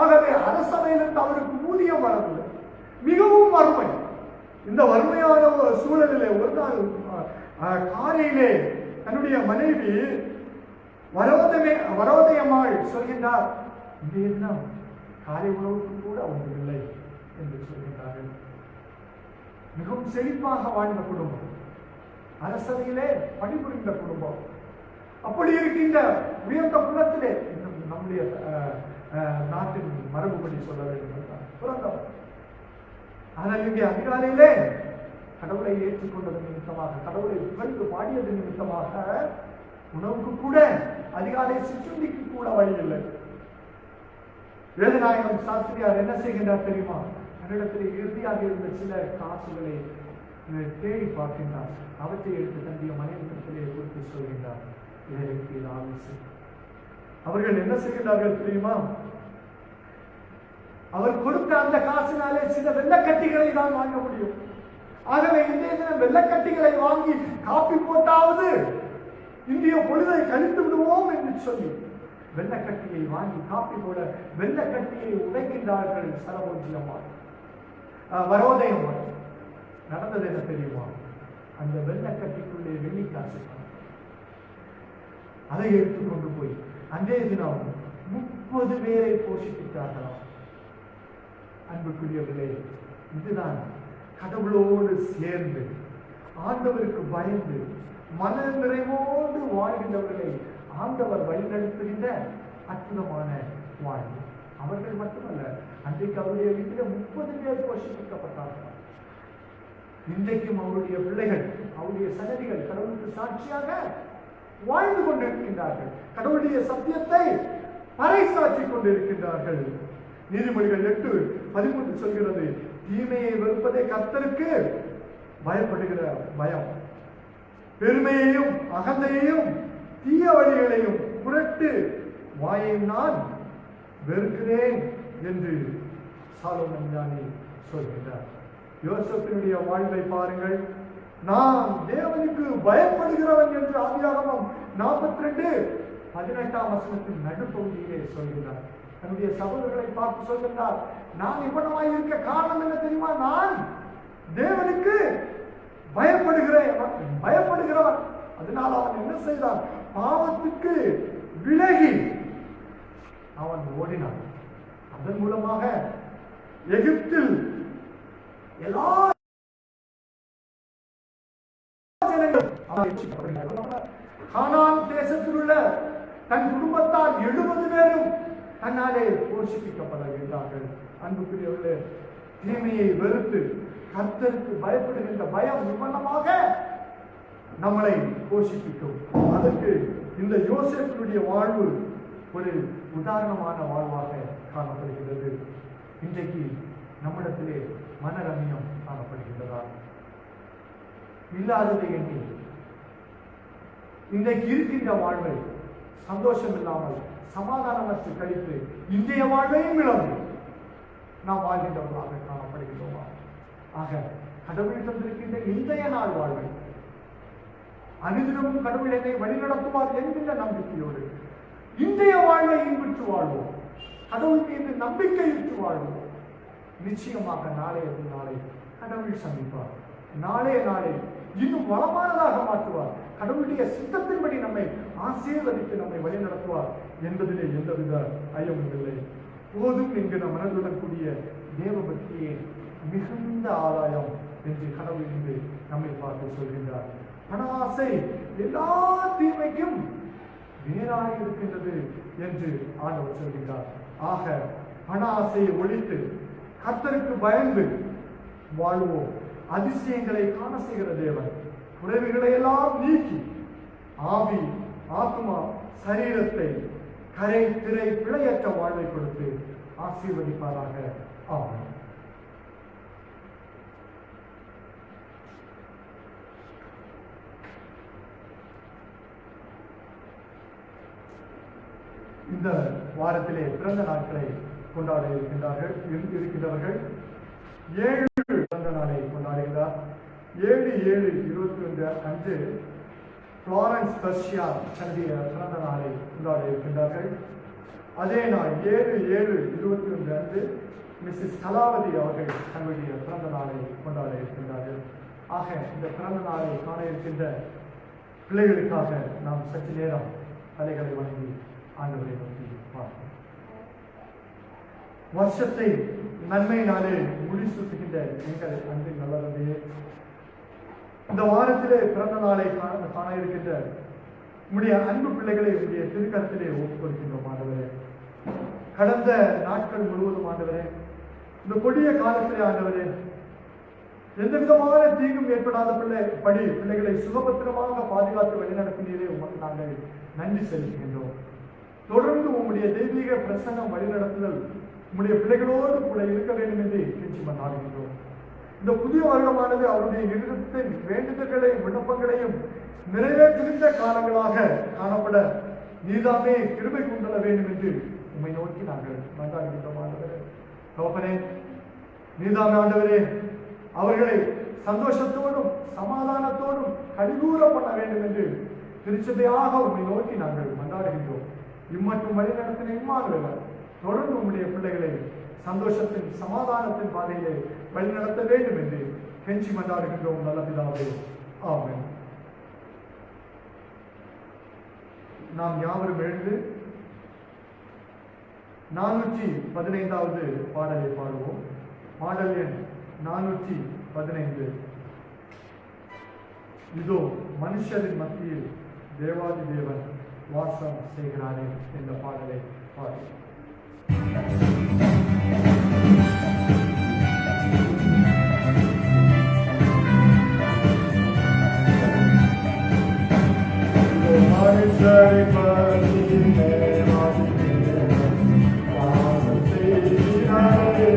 Speaker 1: ஆகவே அரசவையிலிருந்து அவருக்கு ஊதியம் வரவில்லை, மிகவும் வறுமை. இந்த வறுமையான சூழலிலே ஒரு நாள் காலையிலே தன்னுடைய மனைவி வரோதயம்மாள் சொல்கின்றார், இன்றைய தினம் காலை உணவுக்கு கூட ஒன்றுமில்லை என்று சொல்கின்றார்கள். மிகவும் செழிப்பாக வாழ்ந்த குடும்பம், அரசவையிலே பணிபுரிந்த குடும்பம். அப்படி இருக்கின்ற உயர்ந்த குலத்திலே நம்முடைய நாட்டின் மரபுபடி சொல்ல வேண்டும் பிறந்தவர். ஆனால் இங்கே அதிகாலையிலே கடவுளை ஏற்றுக்கொண்டது நிமித்தமாக, கடவுளை புகழ்ந்து பாடியது நிமித்தமாக உணவுக்கு கூட அதிகாலை சிற்றுண்டிக்கு கூட வழி இல்லை. வேதநாயகம் சாஸ்திரியார் என்ன செய்கின்றார் தெரியுமா? தன்னிடத்திலே இறுதியாக இருந்த சில காசுகளை தேடி பார்க்கின்றார். அவற்றை எடுத்து தன்னுடைய மனைவிடத்திலே குறித்து சொல்கின்றார், இதற்கு இது ஆலோசனை. அவர்கள் என்ன செய்கின்றார்கள் தெரியுமா? அவர் கொடுத்த அந்த காசினாலே சில வெள்ளக்கட்டிகளை தான் வாங்க முடியும். ஆகவே இன்றைய தினம் வெள்ளக்கட்டிகளை வாங்கி காப்பி போட்டாவது இந்திய பொழுதை கழித்து விடுவோம் என்று சொல்லி வெள்ளக்கட்டியை வாங்கி காப்பி போட வெள்ளக்கட்டியை உடைக்கின்றார்கள் சரபோஜி அம்மாள், வரோதயம்மாள். நடந்தது என்ன தெரியுமா? அந்த வெள்ளக்கட்டிக்குள்ளே வெள்ளிக்காசு, அதை எடுத்துக்கொண்டு போய் அன்றைய தினம் 30 பேரை போஷித்தார்களாம். அன்புக்குரியவர்களே, இதுதான் கடவுளோடு சேர்ந்து ஆண்டவருக்கு பயந்து மன நிறைவோடு வாழ்கின்றவர்களை ஆண்டவர் வழிநடத்துகின்ற அற்புதமான வாழ்வு. அவர்கள் மட்டுமல்ல, அன்றைக்கு அவருடைய வீட்டில் 30 பேர் போஷிக்கப்பட்டார்கள். இன்றைக்கும் அவருடைய பிள்ளைகள், அவருடைய சன்னதிகள் கடவுளுக்கு சாட்சியாக வாழ்ந்து கொண்டிருக்கின்றார்கள். கடவுளுடைய சத்தியத்தை பறைசாற்றிக் கொண்டிருக்கின்றார்கள். நீதிமொழிகள் 13 சொல்கிறது, தீமையை வெறுப்பதே கர்த்தருக்கு பயப்படுகிற பயம். பெருமையையும் அகந்தையையும் தீய வழிகளையும் புரட்டு வாயையும் நான் வெறுக்கிறேன் என்று சாலோமன் ஞானி சொல்கிறார். யோசேப்பினுடைய வாழ்வை பாருங்கள். நான் தேவனுக்கு பயப்படுகிறவன் என்று ஆதியாகமம் 42:18 நடுப்பகுதியிலே சொல்கிறார். தன்னுடைய சகோதரர்களை பார்த்து சொல்கிறார், நான் இவ்வளவாய் இருக்க காரணம் என்ன தெரியுமா? நான் தேவனுக்கு பயப்படுகிறவன். அதனால் அவன் என்ன செய்தான்? பாவத்துக்கு விலகி அவன் ஓடினான். அதன் மூலமாக எகிப்தில் எல்லா கானான் தேசத்தில் உள்ள தன் குடும்பத்தார் 70 பேரும் தன்னாலே போஷிப்பிக்கப்படுகிறார்கள். அன்புக்குரியவர்களே, தீமையை வெறுத்து கர்த்தருக்கு பயப்படுகின்ற பயம் நிபந்தமாக நம்மளை போஷிப்பிக்கும். அதற்கு இந்த யோசேப்பினுடைய வாழ்வு ஒரு உதாரணமான வாழ்வாக காணப்படுகிறது. இன்றைக்கு நம்மிடத்திலே மனரமியம் காணப்படுகின்றதா? இல்லாததை எண்ணி இன்றைக்கு இருக்கின்ற வாழ்வை சந்தோஷம் இல்லாமல் சமாதானமற்று கழித்து இன்றைய வாழ்வையும் இழந்து நாம் வாழ்கின்றவர்களாக காணப்படுகின்றோமா? ஆக கடவுள் தந்திருக்கின்ற இன்றைய நாள் வாழ்வை அனுதினமும் கடவுள் என்னை வழிநடத்துவார் என்கின்ற நம்பிக்கையோடு இன்றைய வாழ்வை இன்புற்று வாழ்வோம். கடவுள் மீது நம்பிக்கையுற்று வாழ்வோம். நிச்சயமாக நாளை கடவுள் சந்திப்பார். நாளே இன்னும் வளமானதாக மாற்றுவார். கடவுளுடைய சித்தத்தின்படி நம்மை ஆசீர்வதித்து நம்மை வழிநடத்துவார் என்பதிலே எந்தவித ஐயமும் இல்லை. போதும் என்கிற மனதுடன் கூடிய தேவ பக்தியே மிகுந்த ஆதாயம் என்று கடவுள் இன்று நம்மை பார்த்து சொல்கின்றார். பண ஆசை எல்லா தீமைக்கும் வேறாக இருக்கின்றது என்று ஆண்டவர் சொல்கின்றார். ஆக பண ஆசையை ஒழித்து கர்த்தருக்கு பயந்து வாழ்வோம். அதிசயங்களை காண செய்கிற தேவன் குறைவுகளை எல்லாம் நீக்கி ஆவி, ஆத்மா, சரீரத்தை கரை திரை பிழையற்ற வாழ்வை கொடுத்து ஆசீர்வதிப்பாராக. ஆமென். இந்த வாரத்திலே பிறந்த நாட்களை கொண்டாட இருக்கின்றவர்கள் 7 பிறந்த நாளை கொண்டாடுகிறார். 7/7/21 அன்று புளோரன்ஸ் பர்ஷியா தன்னுடைய பிறந்த நாளை கொண்டாட இருக்கின்றார்கள். அதே நாள் 7/7/21 அன்று மிஸ்ஸஸ் கலாவதி அவர்கள் தன்னுடைய பிறந்த நாளை கொண்டாட இருக்கின்றார்கள். ஆக இந்த பிறந்த நாளை காண இருக்கின்ற பிள்ளைகளுக்காக நாம் சற்று நேரம் தலைகளை வணங்கி ஆண்டவரை நோக்கி பார்ப்போம். வருஷத்தை நன்மையினாலே முடிசூட்டுகின்ற எங்கள் அன்பின் நல்லதையே, இந்த வாரத்திலே பிறந்த நாளை காண இருக்கின்ற உடைய அன்பு பிள்ளைகளை உடைய திருக்கரத்திலே ஒப்புக் கொடுக்கின்றோம். ஆண்டவரே, கடந்த நாட்கள் முழுவதும் ஆண்டவரே, இந்த கொடிய காலத்திலே ஆண்டவரே, எந்த விதமான தீங்கும் ஏற்படாத பிள்ளைகளை சுகபத்திரமாக பாதுகாத்து வழிநடத்தினீரே உமக்கு நாங்கள் நன்றி செலுத்துகின்றோம். தொடர்ந்து உம்முடைய தெய்வீக பிரசன்னம் வழிநடத்துதல் உம்முடைய பிள்ளைகளோடு கூட இருக்க வேண்டும் என்று கெஞ்சி மன்றாடுகின்றோம். இந்த புதிய வருடமானது அவருடைய இருதயத்தின் வேண்டுதல்களையும் விண்ணப்பங்களையும் நிறைவேற்றுகின்ற காலங்களாக காணப்பட நீதாமே கிருபை கொண்டல வேண்டும் என்று உம்மை நோக்கி நாங்கள் மன்றாடுகின்றோம். ஆண்டவரே, தகப்பனே, நீதாமே ஆண்டவரே அவர்களை சந்தோஷத்தோடும் சமாதானத்தோடும் கலிகூற பண்ண வேண்டும் என்று திருச்சபையாக உம்மை நோக்கி நாங்கள் மன்றாடுகின்றோம். இம்மட்டும் வழிநடத்தின இம்மானுவேலர் தொடர்ந்து உம்முடைய பிள்ளைகளை சந்தோஷத்தின் சமாதானத்தின் பாதையிலே வழிநடத்த வேண்டும் என்று கெஞ்சி மன்றாடுகின்றோம். நல்ல பிதாவே, ஆமென். நாம் யாவரும் எழுந்து 415வது பாடலை பாடுவோம். பாடல் எண் 415. இதோ மனுஷரின் மத்தியில் தேவாதி தேவன் வாசம் செய்கிறானே என்ற பாடலை பாடி மனுஷரின் மத்தியில் தேவாதி தேவன் வாசம் செய்கிறானே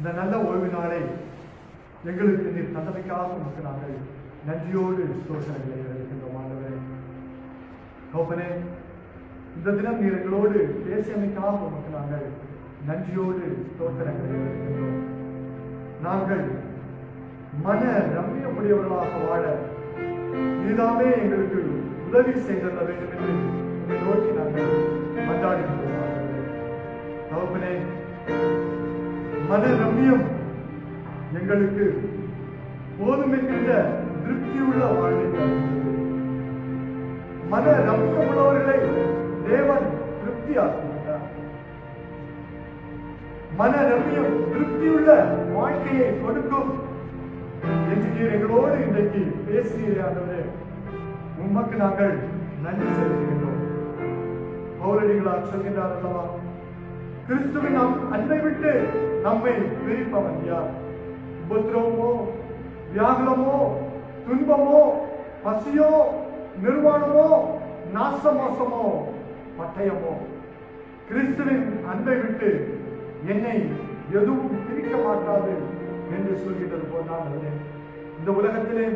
Speaker 1: இந்த நல்ல ஓய்வு நாளை எங்களுக்கு நீர் தந்தமைக்காக உமக்கு நாங்கள் நன்றியோடு ஸ்தோத்திரங்களை இருக்கின்றோம் ஆண்டவரே. தகப்பனே, இந்த தினம் நீர் எங்களோடு பேசியமைக்காக உமக்கு நாங்கள் நன்றியோடு ஸ்தோத்திரங்களை இருக்கின்றோம். நாங்கள் மன ரம்மியமுடையவர்களாக வாழ நீதாமே எங்களுக்கு உதவி செய்தள்ள வேண்டும் என்று உங்களை நோக்கி நாங்கள் மன்றாடுகின்றோம். தகப்பனே, மன ரம்மியம் எங்களுக்கு போதும் என்கின்ற திருப்தியுள்ள வாழ்வை தருகிறது. மன ரம்மியம் உள்ளவர்களை தேவன் திருப்தியாக்குகிறார். மன ரம்மியம் திருப்தியுள்ள வாழ்க்கையை கொடுக்கும் என்று நீர் எங்களோடு இன்றைக்கு பேசுகிறீர்களே, உமக்கு நாங்கள் நன்றி செலுத்துகின்றோம். பவுலடிகளார் சொல்கின்றார் அல்லவா, கிறிஸ்துவின் அன்பை விட்டு நம்மை பிரிப்பவன் யார்? உபத்திரவமோ, வியாகுலமோ, துன்பமோ, பசியோ, நிர்வாணமோ, நாசமோசமோ, பட்டயமோ, கிறிஸ்துவின் அன்பை விட்டு என்னை எதுவும் பிரிக்க மாட்டாது என்று சொல்கிறது போல் இந்த உலகத்திலே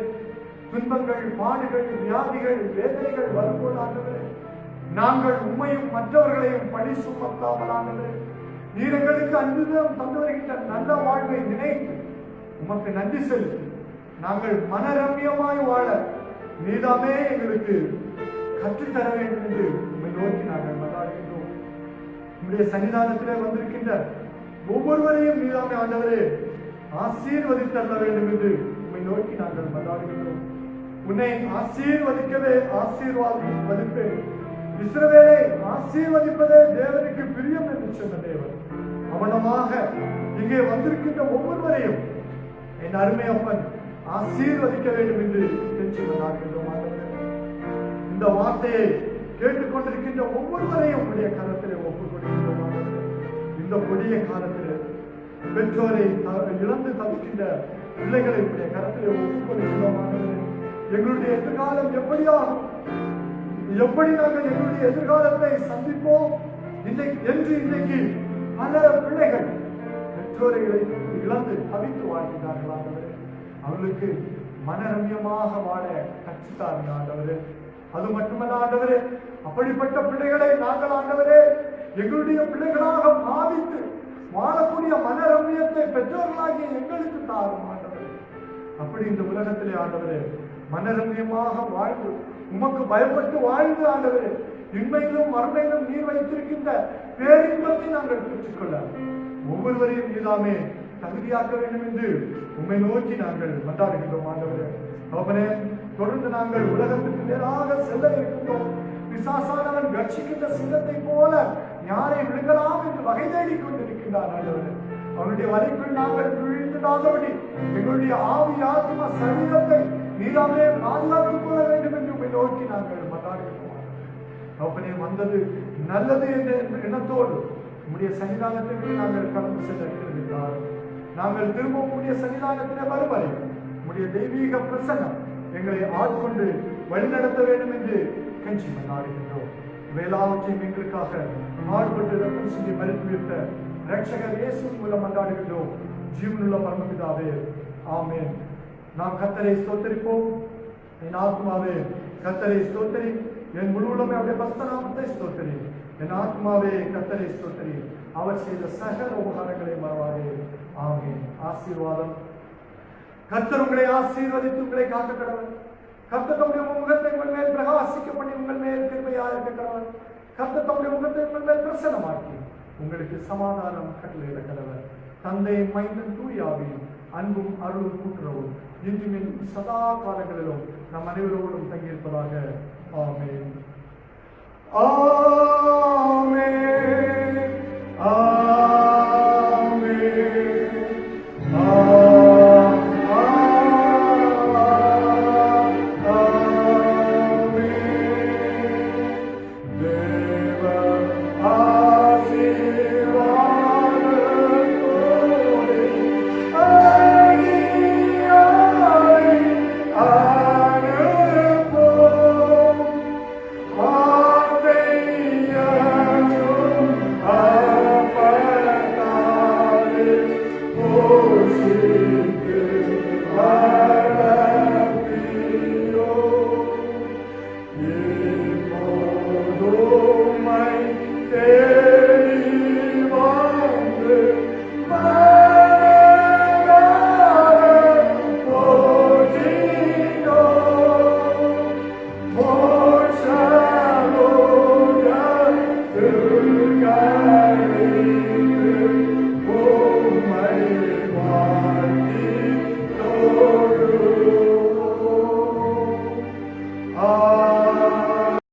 Speaker 1: துன்பங்கள், பாடுகள், வியாதிகள், வேதனைகள் வரும்போது நாங்கள் உண்மையும் மற்றவர்களையும் பழி சுமத்தாமல் நீர் எங்களுக்கு அன்புதான் தந்து வருகின்ற நல்ல வாழ்வை நினைத்து உமக்கு நன்றி செலுத்தி நாங்கள் மனரம்யமாய் வாழ நீதாமே எங்களுக்கு கற்றுத்தர வேண்டும் என்று உண்மை நோக்கி நாங்கள் மன்றாடுகின்றோம். உங்களுடைய சன்னிதானத்திலே வந்திருக்கின்ற ஒவ்வொருவரையும் நீதாமே ஆண்டவரே ஆசீர்வதித்தள்ள வேண்டும் என்று உண்மை நோக்கி நாங்கள் மன்றாடுகின்றோம். உன்னை ஆசீர்வதிக்கவே ஆசீர்வாதம் இஸ்ரவேலை ஆசீர்வதிப்பதே தேவனுக்கு பிரியம் என்று சொன்ன தேவன் அவனமாக இங்கே வந்திருக்கின்ற ஒவ்வொருவரையும் என் அருமை அப்பன் ஆசீர்வதிக்க வேண்டும் என்று தெரிஞ்சுக்கொண்டார்கின்றோம். இந்த வார்த்தையை கேட்டுக்கொண்டிருக்கின்ற ஒவ்வொருவரையும் உடைய கரத்திலே ஒப்புக் கொடுக்கின்றோம். இந்த கொடிய காலத்திலே பெற்றோரை இழந்து தவிக்கின்ற பிள்ளைகளை உடைய கரத்திலே ஒப்புக் கொடுக்கின்றோம். எங்களுடைய எதிர்காலம் எப்படியாகும், எப்படி நாங்கள் எங்களுடைய எதிர்காலத்தை சந்திப்போம் என்று இன்றைக்கு பல பிள்ளைகள் பெற்றோர்களை இழந்து தவித்து வாழ்கிறார்கள். ஆண்டவரே, அவர்களுக்கு மனரம்யமாக வாழ கற்றுத்தாருங்க ஆண்டவரே. அது மட்டுமல்ல ஆண்டவரே, அப்படிப்பட்ட பிள்ளைகளை நாங்கள் ஆண்டவரே எங்களுடைய பிள்ளைகளாக பாவித்து வாழக்கூடிய மனரம்யத்தை பெற்றோர்களாகிய எங்களுக்கு தாரும் ஆண்டவரே. அப்படி இந்த உலகத்திலே ஆண்டவரே மனரம்யமாக வாழ்ந்து உமக்கு பயப்பட்டு வாழ்ந்து ஆண்டவரே இன்மையிலும் மறுமையிலும் நீர் வைத்திருக்கின்ற பேரின்பத்தை நாங்கள் பெற்றுக்கொள்ள ஒவ்வொருவரையும் நீதாமே தகுதியாக்க வேண்டும் என்று உம்மை நோக்கி நாங்கள் மன்றாடுகின்றோம். ஆண்டவரே, அவனே தொடர்ந்து நாங்கள் உலகத்துக்கு நேராக செல்ல இருக்கின்றோம். பிசாசானவன் கட்சிக்கின்ற சிங்கத்தை போல யாரை விழுங்கலாம் என்று வகை தேடிக் கொண்டிருக்கின்றான். ஆண்டவரே, அவனுடைய வலைக்குள் நாங்கள் விழுந்ததாகபடி எங்களுடைய ஆவி ஆத்மா சரீரத்தை நீதாமே பாதுகாத்துக் கொள்ள வேண்டும் என்று உம்மை நோக்கி நாங்கள் மன்றாடுகின்றோம். அவனே வந்தது நல்லது என்ற எண்ணத்தோடு உம்முடைய சன்னிதானத்திற்கு நாங்கள் கடந்து செல்ல இருக்கிறார். நாங்கள் திரும்ப உம்முடைய சன்னிதானத்திலே வரும் வரை உம்முடைய தெய்வீக பிரசன்னம் எங்களை ஆட்கொண்டு வழிநடத்த வேண்டும் என்று கெஞ்சி மன்றாடுகின்றோம். வேளாவற்றையும் எங்களுக்காக பாடுபட்டு ரத்தம் சிந்தி மறித்து வைத்த இரட்சகர் இயேசுவின் மூலம் மன்றாடுகின்றோம். ஜீவனுள்ள பரமபிதாவே, ஆமென். நாம் கர்த்தரை ஸ்தோத்திரிப்போம். என் ஆத்மாவே கர்த்தரை ஸ்தோத்திரி, என் முழு உள்ளமே அவருடைய பரிசுத்த நாமத்தை ஸ்தோத்திரி. என் ஆத்மாவே கர்த்தரை ஸ்தோத்திரி, அவர் செய்த சகல உபகாரங்களை மறவாதே. ஆமென். ஆசீர்வாதம். கர்த்தர் உங்களை ஆசீர்வதித்து உங்களை காக்க கடவுள். கர்த்தர் தம்முடைய முகத்தை உங்கள் மேல் பிரகாசிக்க பண்ணி உங்கள் மேல் கிருபையாக இருக்க கடவுள். கர்த்தர் தம்முடைய முகத்தை உங்கள் மேல் பிரசன்னமாக்கி உங்களுக்கு சமாதானம் கட்டளையிட கடவுள். தந்தை, மைந்தன், தூய ஆவியும் அன்பும் அருளும் கூட்டுறவும் இன்றும் சதா காலங்களிலும் நம் அனைவரோடும் தங்கியிருப்பதாக. ஆமென். ஆமென்.